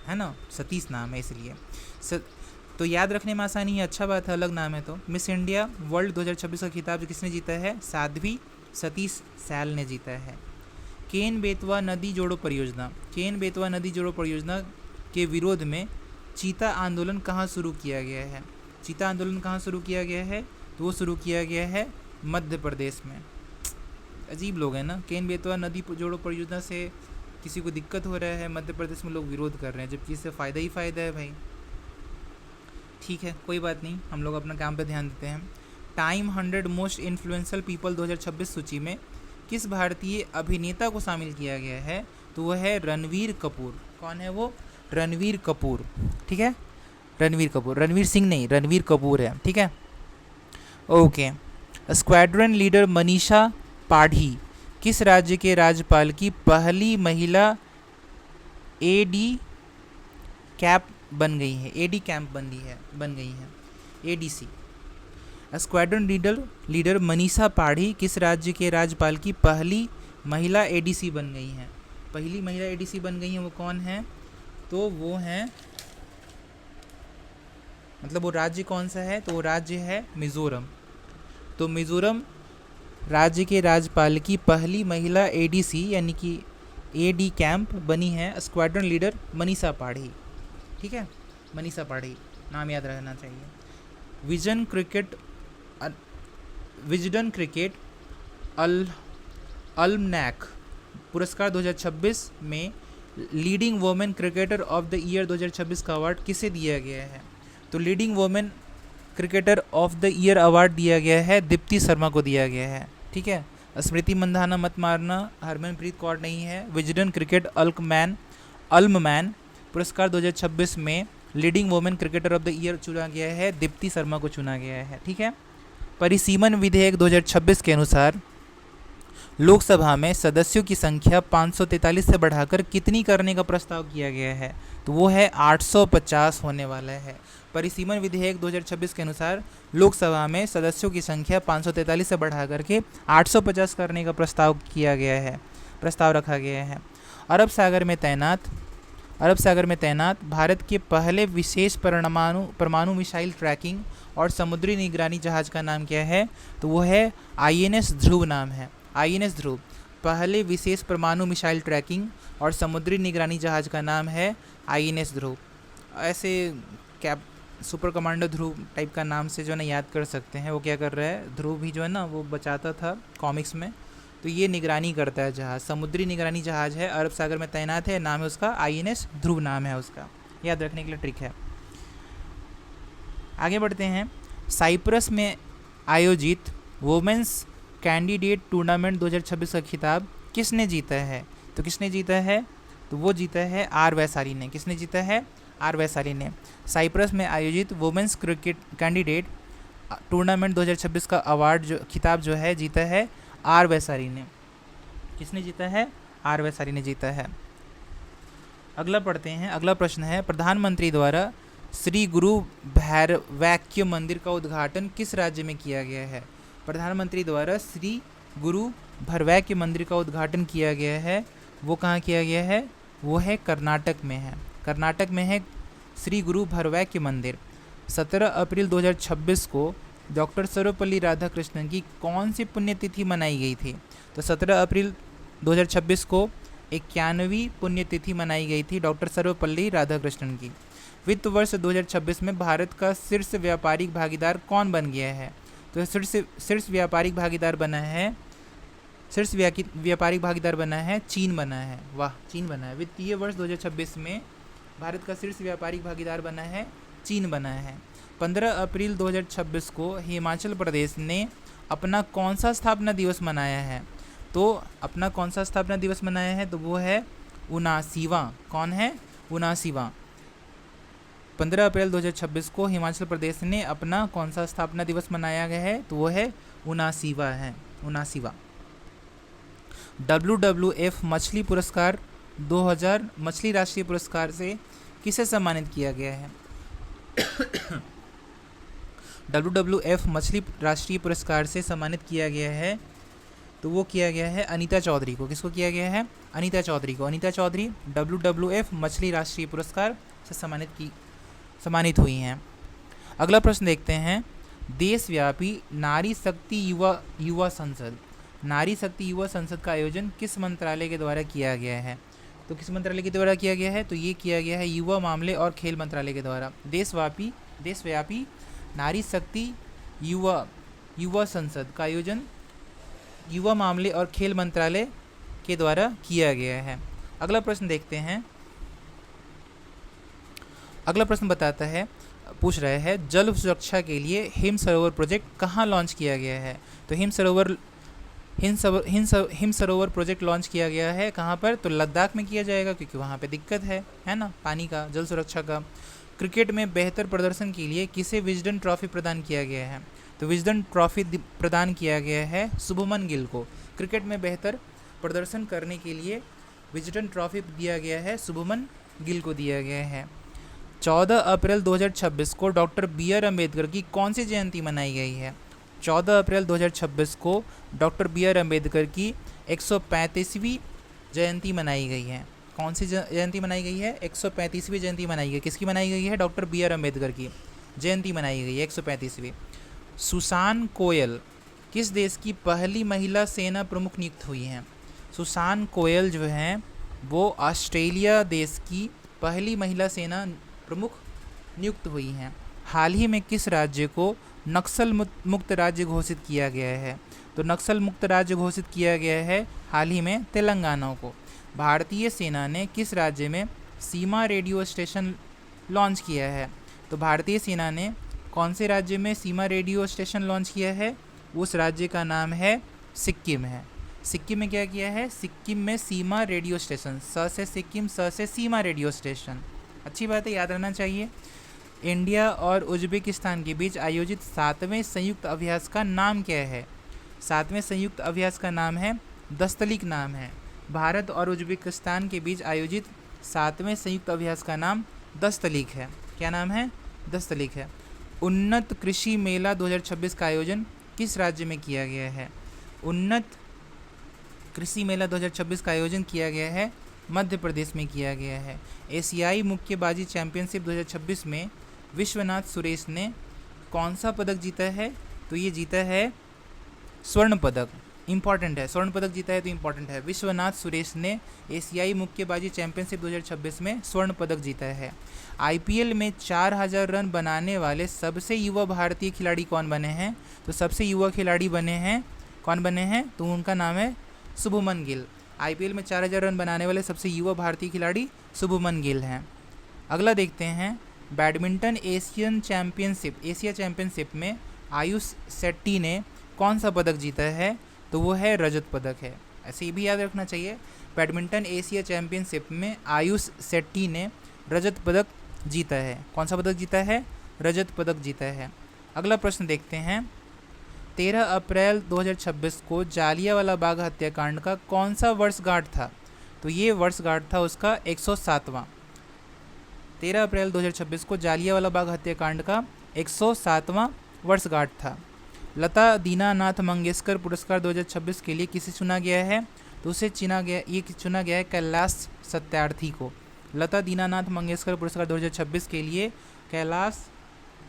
है ना, सतीश नाम है इसलिए तो याद रखने में आसानी है, अच्छा बात है, अलग नाम है। तो मिस इंडिया वर्ल्ड 2026 का खिताब किसने जीता है? साध्वी सतीश सैल ने जीता है। केन बेतवा नदी जोड़ो परियोजना, केन बेतवा नदी जोड़ो परियोजना के विरोध में चीता आंदोलन कहाँ शुरू किया गया है? चीता आंदोलन कहाँ शुरू किया गया है? तो वो शुरू किया गया है मध्य प्रदेश में। अजीब लोग हैं ना, केन बेतवा नदी जोड़ो परियोजना से किसी को दिक्कत हो रहा है, मध्य प्रदेश में लोग विरोध कर रहे हैं, जबकि इससे फ़ायदा ही फ़ायदा है भाई। ठीक है, कोई बात नहीं, हम लोग अपना काम पे ध्यान देते हैं। टाइम 100 मोस्ट इन्फ्लुएंशियल पीपल 2026 सूची में किस भारतीय अभिनेता को शामिल किया गया है? तो वह है रणवीर कपूर। कौन है वो? रणवीर कपूर। ठीक है, रणवीर कपूर, रणवीर सिंह नहीं, रणवीर कपूर है। ठीक है, ओके। स्क्वाड्रन लीडर मनीषा पाढ़ी किस राज्य के राज्यपाल की पहली महिला एडी कैप बन गई है? एडी कैंप बन गई है एडीसी। स्क्वाड्रन लीडर मनीषा पाढ़ी किस राज्य के राज्यपाल की पहली महिला एडीसी बन गई हैं? पहली महिला एडीसी बन गई हैं, वो कौन है? तो वो हैं, मतलब वो राज्य कौन सा है? तो वो राज्य है मिज़ोरम। तो मिज़ोरम राज्य के राज्यपाल की पहली महिला एडीसी यानी कि एडी कैंप बनी है स्क्वाड्रन लीडर मनीषा पाढ़ी। ठीक है, मनीषा पाढ़ी नाम याद रखना चाहिए। विजडन क्रिकेट अल्मनैक पुरस्कार 2026 में leading women cricketer of the year 2026 का अवार्ड किसे दिया गया है? तो leading women cricketer of the year award दिया गया है दीप्ति शर्मा को दिया गया है। ठीक है, स्मृति मंधाना मत मारना, हरमनप्रीत कौर नहीं है। विजडन क्रिकेट अल्ममैन पुरस्कार 2026 में leading women cricketer of the year चुना गया है, दीप्ति शर्मा को चुना गया है। ठीक है, परिसीमन विधेयक 2026 के अनुसार लोकसभा में सदस्यों की संख्या 543 से बढ़ाकर कितनी करने का प्रस्ताव किया गया है? तो वो है 850 होने वाला है। परिसीमन विधेयक 2026 के अनुसार लोकसभा में सदस्यों की संख्या 543 से बढ़ा करके 850 करने का प्रस्ताव रखा गया है। अरब सागर में तैनात भारत के पहले विशेष परमाणु मिसाइल ट्रैकिंग और समुद्री निगरानी जहाज का नाम क्या है? तो वो है INS ध्रुव नाम है। INS ध्रुव पहले विशेष परमाणु मिसाइल ट्रैकिंग और समुद्री निगरानी जहाज का नाम है INS ध्रुव। ऐसे कैप सुपर कमांडर ध्रुव टाइप का नाम से जो है ना याद कर सकते हैं। वो क्या कर रहा है? ध्रुव भी जो है ना वो बचाता था कॉमिक्स में, तो ये निगरानी करता है जहाज, समुद्री निगरानी जहाज है, अरब सागर में तैनात है, नाम है उसका INS ध्रुव नाम है उसका, याद रखने के लिए ट्रिक है। आगे बढ़ते हैं। साइप्रस में आयोजित वुमेन्स कैंडिडेट टूर्नामेंट 2026 का खिताब किसने जीता है? तो किसने जीता है? तो वो जीता है R वैशाली ने। किसने जीता है? R वैशाली ने। साइप्रस में आयोजित वुमेन्स क्रिकेट कैंडिडेट टूर्नामेंट 2026 का खिताब जो है जीता है R वैशाली ने। किसने जीता है? R वैशाली ने जीता है। अगला पढ़ते हैं। अगला प्रश्न है, प्रधानमंत्री द्वारा श्री गुरु भैरवैक्य मंदिर का उद्घाटन किस राज्य में किया गया है? प्रधानमंत्री द्वारा श्री गुरु भरवैक्य मंदिर का उद्घाटन किया गया है वो कहाँ किया गया है? वो है कर्नाटक में है। कर्नाटक में है श्री गुरु भरवैक्य मंदिर। 17 अप्रैल 2026 को डॉक्टर सर्वपल्ली राधाकृष्णन की कौन सी पुण्यतिथि मनाई गई थी? तो 17 अप्रैल 2026 को 91वीं पुण्यतिथि मनाई गई थी डॉक्टर सर्वपल्ली राधाकृष्णन की। वित्त वर्ष 2026 में भारत का शीर्ष व्यापारिक भागीदार कौन बन गया है? तो शीर्ष व्यापारिक भागीदार बना है चीन बना है। वाह, चीन बना है। वित्तीय वर्ष 2026 में भारत का शीर्ष व्यापारिक भागीदार बना है चीन बना है। 15 अप्रैल 2026 को हिमाचल प्रदेश ने अपना कौन सा स्थापना दिवस मनाया है? तो अपना कौन सा स्थापना दिवस मनाया है? तो वो है 79वां। कौन है? 79वां। 15 अप्रैल 2026 को हिमाचल प्रदेश ने अपना कौन सा स्थापना दिवस मनाया गया है? तो वो है 79वां है, 79वां। WWF मछली पुरस्कार 2000 मछली राष्ट्रीय पुरस्कार से किसे सम्मानित किया गया है? WWF मछली राष्ट्रीय पुरस्कार से सम्मानित किया गया है, तो वो किया गया है अनीता चौधरी को। किसको किया गया है? अनीता चौधरी को। अनीता चौधरी WWF मछली राष्ट्रीय पुरस्कार से सम्मानित हुई हैं। अगला प्रश्न देखते हैं। देशव्यापी नारी शक्ति युवा संसद का आयोजन किस मंत्रालय के द्वारा किया गया है? तो किस मंत्रालय के द्वारा किया गया है? तो ये किया गया है युवा मामले और खेल मंत्रालय के द्वारा। देशव्यापी नारी शक्ति युवा संसद का आयोजन युवा मामले और खेल मंत्रालय के द्वारा किया गया है। अगला प्रश्न देखते हैं। अगला प्रश्न पूछ रहे हैं जल सुरक्षा के लिए हिम सरोवर प्रोजेक्ट कहाँ लॉन्च किया गया है? तो हिम सरोवर प्रोजेक्ट लॉन्च किया गया है कहाँ पर? तो लद्दाख में किया जाएगा, क्योंकि वहाँ पे दिक्कत है ना, पानी का, जल सुरक्षा का। क्रिकेट में बेहतर प्रदर्शन के लिए किसे विजडन ट्रॉफी प्रदान किया गया है? तो विजडन ट्रॉफी प्रदान किया गया है शुभमन गिल को। क्रिकेट में बेहतर प्रदर्शन करने के लिए विजडन ट्रॉफी दिया गया है, शुभमन गिल को दिया गया है। 14 अप्रैल 2026 को डॉक्टर BR अम्बेडकर की कौन सी जयंती मनाई गई है? 14 अप्रैल 2026 को डॉक्टर BR अम्बेडकर की 135वीं जयंती मनाई गई है। कौन सी जयंती मनाई गई है? 135वीं जयंती मनाई गई। किसकी मनाई गई है? डॉक्टर BR अम्बेडकर की जयंती मनाई गई है 135वीं। सुसान कोयल किस देश की पहली महिला सेना प्रमुख नियुक्त हुई हैं? सुसान कोयल जो हैं वो ऑस्ट्रेलिया देश की पहली महिला सेना प्रमुख नियुक्त हुई हैं। हाल ही में किस राज्य को नक्सल मुक्त राज्य घोषित किया गया है? तो नक्सल मुक्त राज्य घोषित किया गया है हाल ही में तेलंगाना को। भारतीय सेना ने किस राज्य में सीमा रेडियो स्टेशन लॉन्च किया है? तो भारतीय सेना ने कौन से राज्य में सीमा रेडियो स्टेशन लॉन्च किया है? उस राज्य का नाम है सिक्किम है। सिक्किम में क्या किया है? सिक्किम में सीमा रेडियो स्टेशन, स से सिक्किम, स से सीमा रेडियो स्टेशन। अच्छी बात है, याद रहना चाहिए। इंडिया और उज्बेकिस्तान के बीच आयोजित 7वें संयुक्त अभ्यास का नाम क्या है? 7वें संयुक्त अभ्यास का नाम है दस्तलिक नाम है। भारत और उज्बेकिस्तान के बीच आयोजित 7वें संयुक्त अभ्यास का नाम दस्तलिक है। क्या नाम है? दस्तलिक है। उन्नत कृषि मेला 2026 का आयोजन किस राज्य में किया गया है? उन्नत कृषि मेला 2026 का आयोजन किया गया है मध्य प्रदेश में किया गया है। एशियाई मुक्केबाजी चैंपियनशिप 2026 में विश्वनाथ सुरेश ने कौन सा पदक जीता है? तो ये जीता है स्वर्ण पदक। इम्पॉर्टेंट है, स्वर्ण पदक जीता है तो इम्पॉर्टेंट है। विश्वनाथ सुरेश ने एशियाई मुक्केबाजी चैंपियनशिप 2026 में स्वर्ण पदक जीता है। IPL में 4000 रन बनाने वाले सबसे युवा भारतीय खिलाड़ी कौन बने हैं? तो सबसे युवा खिलाड़ी कौन बने हैं? तो उनका नाम है शुभमन गिल। IPL में 4000 रन बनाने वाले सबसे युवा भारतीय खिलाड़ी शुभमन गिल हैं। अगला देखते हैं। बैडमिंटन एशिया चैंपियनशिप में आयुष शेट्टी ने कौन सा पदक जीता है? तो वो है रजत पदक है। ऐसे ही भी याद रखना चाहिए। बैडमिंटन एशिया चैंपियनशिप में आयुष शेट्टी ने रजत पदक जीता है। कौन सा पदक जीता है? रजत पदक जीता है। अगला प्रश्न देखते हैं। 13 अप्रैल 2026 को जालियांवाला बाग हत्याकांड का कौन सा वर्षगांठ था? तो ये वर्षगांठ था उसका 107वां। 13 अप्रैल 2026 को जालियांवाला बाग हत्याकांड का 107वां वर्षगांठ था। लता दीनानाथ मंगेशकर पुरस्कार 2026 के लिए किसे चुना गया है? तो उसे चुना गया है कैलाश सत्यार्थी को। लता दीनानाथ मंगेशकर पुरस्कार 2026 के लिए कैलाश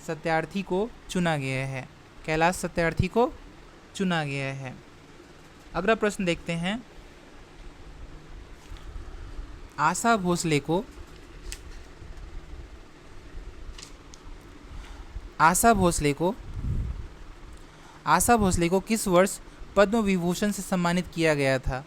सत्यार्थी को चुना गया है। कैलाश सत्यार्थी को चुना गया है। अगला प्रश्न देखते हैं। आशा भोसले को किस वर्ष पद्म विभूषण से सम्मानित किया गया था?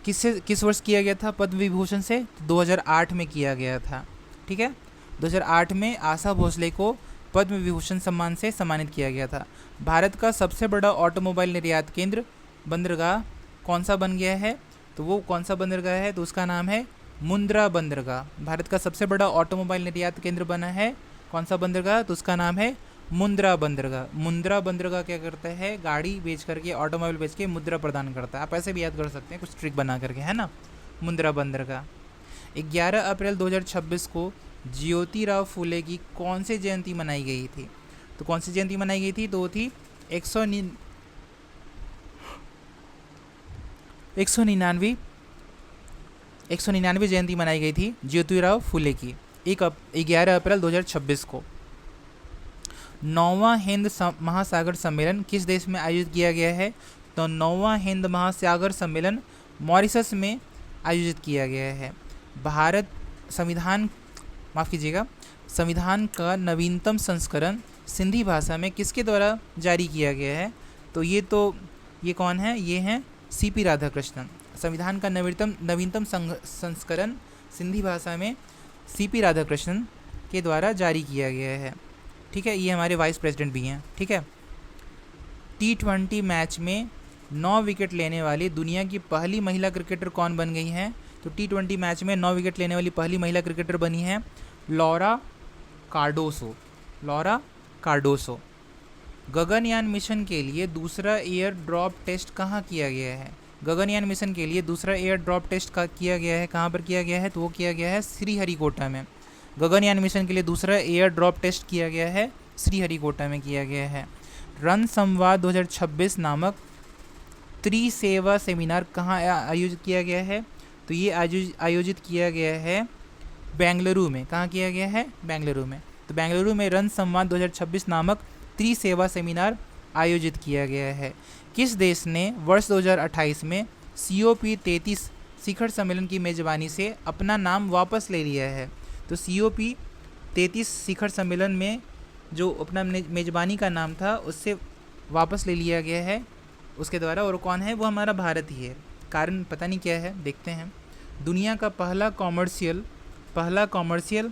किस वर्ष किया गया था पद्म विभूषण से? 2008 में किया गया था। ठीक है, 2008 में आशा भोसले को पद्म विभूषण सम्मान से सम्मानित किया गया था। भारत का सबसे बड़ा ऑटोमोबाइल निर्यात केंद्र बंदरगाह कौन सा बन गया है? तो वो कौन सा बंदरगाह है? तो उसका नाम है मुंद्रा बंदरगाह। भारत का सबसे बड़ा ऑटोमोबाइल निर्यात केंद्र बना है कौन सा बंदरगाह? तो उसका नाम है मुंद्रा बंदरगाह। मुंद्रा बंदरगाह क्या करता है? गाड़ी बेच करके, ऑटोमोबाइल बेच के मुद्रा प्रदान करता है। आप ऐसे भी याद कर सकते हैं कुछ ट्रिक बना करके, है ना। मुंद्रा बंदरगाह। 11 अप्रैल 2026 को ज्योतिराव फूले की कौन सी जयंती मनाई गई थी? तो कौन सी जयंती मनाई गई थी? तो वो थी 199वीं जयंती मनाई गई थी ज्योतिराव फूले की 11 अप्रैल 2026 को। 9वां हिंद महासागर सम्मेलन किस देश में आयोजित किया गया है? तो 9वां हिंद महासागर सम्मेलन मॉरिशस में आयोजित किया गया है। संविधान का नवीनतम संस्करण सिंधी भाषा में किसके द्वारा जारी किया गया है? तो ये कौन है? ये हैं सीपी राधाकृष्णन। संविधान का नवीनतम संस्करण सिंधी भाषा में सीपी राधाकृष्णन के द्वारा जारी किया गया है। ठीक है, ये हमारे वाइस प्रेसिडेंट भी हैं। ठीक है, T20 मैच में 9 विकेट लेने वाली दुनिया की पहली महिला क्रिकेटर कौन बन गई हैं? तो T20 मैच में 9 विकेट लेने वाली पहली महिला क्रिकेटर बनी है लॉरा कार्डोसो। गगनयान मिशन के लिए दूसरा एयर ड्रॉप टेस्ट कहाँ किया गया है? गगनयान मिशन के लिए दूसरा एयर ड्रॉप टेस्ट किया गया है, कहाँ पर किया गया है? तो वो किया गया है श्रीहरिकोटा में। गगनयान मिशन के लिए दूसरा एयर ड्रॉप टेस्ट किया गया है श्रीहरिकोटा में किया गया है। रन संवाद 2026 नामक त्रिसेवा सेमिनार कहाँ आयोजित किया गया है? तो ये आयोजित किया गया है बेंगलुरु में। कहाँ किया गया है? बेंगलुरु में। तो बेंगलुरु में रन संवाद 2026 नामक त्रिसेवा सेमिनार आयोजित किया गया है। किस देश ने वर्ष 2028 में COP33 शिखर सम्मेलन की मेज़बानी से अपना नाम वापस ले लिया है? तो COP33 शिखर सम्मेलन में जो अपना मेज़बानी का नाम था उससे वापस ले लिया गया है उसके द्वारा। और कौन है? वो हमारा भारत ही है। कारण पता नहीं क्या है, देखते हैं। दुनिया का पहला कॉमर्शियल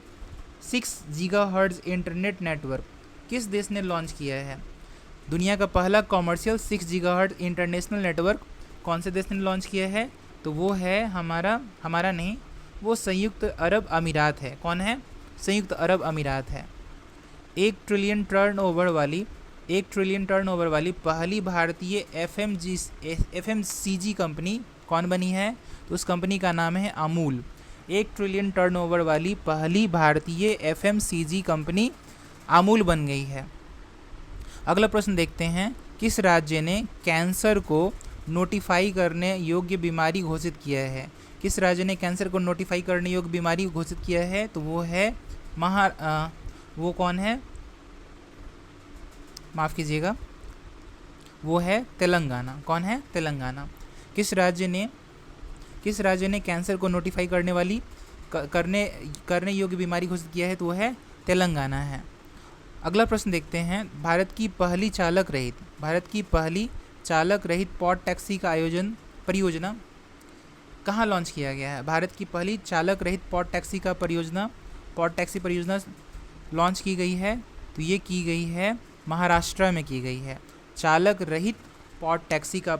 6 गीगाहर्ट्ज़ इंटरनेट नेटवर्क किस देश ने लॉन्च किया है? दुनिया का पहला कॉमर्शियल 6 गीगाहर्ट्ज़ इंटरनेशनल नेटवर्क कौन से देश ने लॉन्च किया है? तो वो है हमारा नहीं, वो संयुक्त अरब अमीरात है। कौन है? संयुक्त अरब अमीरात है। 1 ट्रिलियन टर्नओवर वाली पहली भारतीय FMCG कंपनी कौन बनी है? तो उस कंपनी का नाम है अमूल। 1 ट्रिलियन टर्नओवर वाली पहली भारतीय FMCG कंपनी अमूल बन गई है। अगला प्रश्न देखते हैं। किस राज्य ने कैंसर को नोटिफाई करने योग्य बीमारी घोषित किया है? किस राज्य ने कैंसर को नोटिफाई करने योग्य बीमारी घोषित किया है? तो वो है वो कौन है? माफ़ कीजिएगा, वो है तेलंगाना। कौन है? तेलंगाना। किस राज्य ने कैंसर को नोटिफाई करने योग्य बीमारी घोषित किया है? तो वो है तेलंगाना है। अगला प्रश्न देखते हैं। भारत की पहली चालक रहित पॉड टैक्सी का परियोजना कहाँ लॉन्च किया गया है? भारत की पहली चालक रहित पॉड टैक्सी परियोजना लॉन्च की गई है। तो ये की गई है महाराष्ट्र में की गई है। चालक रहित पॉड टैक्सी का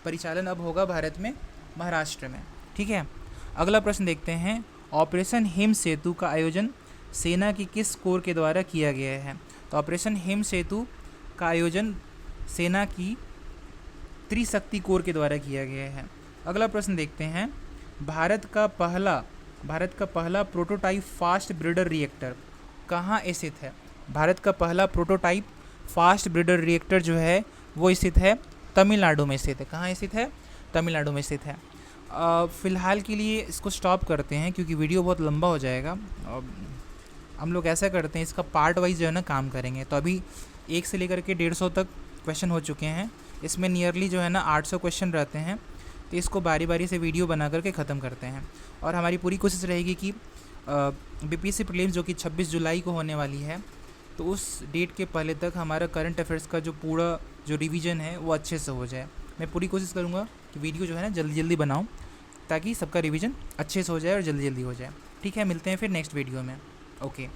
परिचालन अब होगा भारत में महाराष्ट्र में। ठीक है, अगला प्रश्न देखते हैं। ऑपरेशन हिम सेतु का आयोजन सेना की किस कोर के द्वारा किया गया है? तो ऑपरेशन हिम सेतु का आयोजन सेना की त्रिशक्ति कोर के द्वारा किया गया है। अगला प्रश्न देखते हैं। भारत का पहला प्रोटोटाइप फास्ट ब्रीडर रिएक्टर कहाँ स्थित है? भारत का पहला प्रोटोटाइप फास्ट ब्रीडर रिएक्टर जो है वो स्थित है तमिलनाडु में स्थित है। कहाँ स्थित है? तमिलनाडु में स्थित है। फ़िलहाल के लिए इसको स्टॉप करते हैं क्योंकि वीडियो बहुत लंबा हो जाएगा। हम लोग ऐसा करते हैं, इसका पार्ट वाइज जो है ना काम करेंगे। तो अभी 1 से लेकर के 150 तक क्वेश्चन हो चुके हैं। इसमें नियरली जो है ना 800 क्वेश्चन रहते हैं। तो इसको बारी बारी से वीडियो बना करके ख़त्म करते हैं। और हमारी पूरी कोशिश रहेगी कि बीपीएससी प्रीलिम्स जो कि 26 जुलाई को होने वाली है, तो उस डेट के पहले तक हमारा करंट अफेयर्स का जो पूरा जो रिवीजन है वो अच्छे से हो जाए। मैं पूरी कोशिश करूँगा कि वीडियो जो है ना जल्दी जल्दी बनाऊँ, ताकि सबका रिवीजन अच्छे से हो जाए और जल्दी जल्दी हो जाए। ठीक है, मिलते हैं फिर नेक्स्ट वीडियो में। ओके।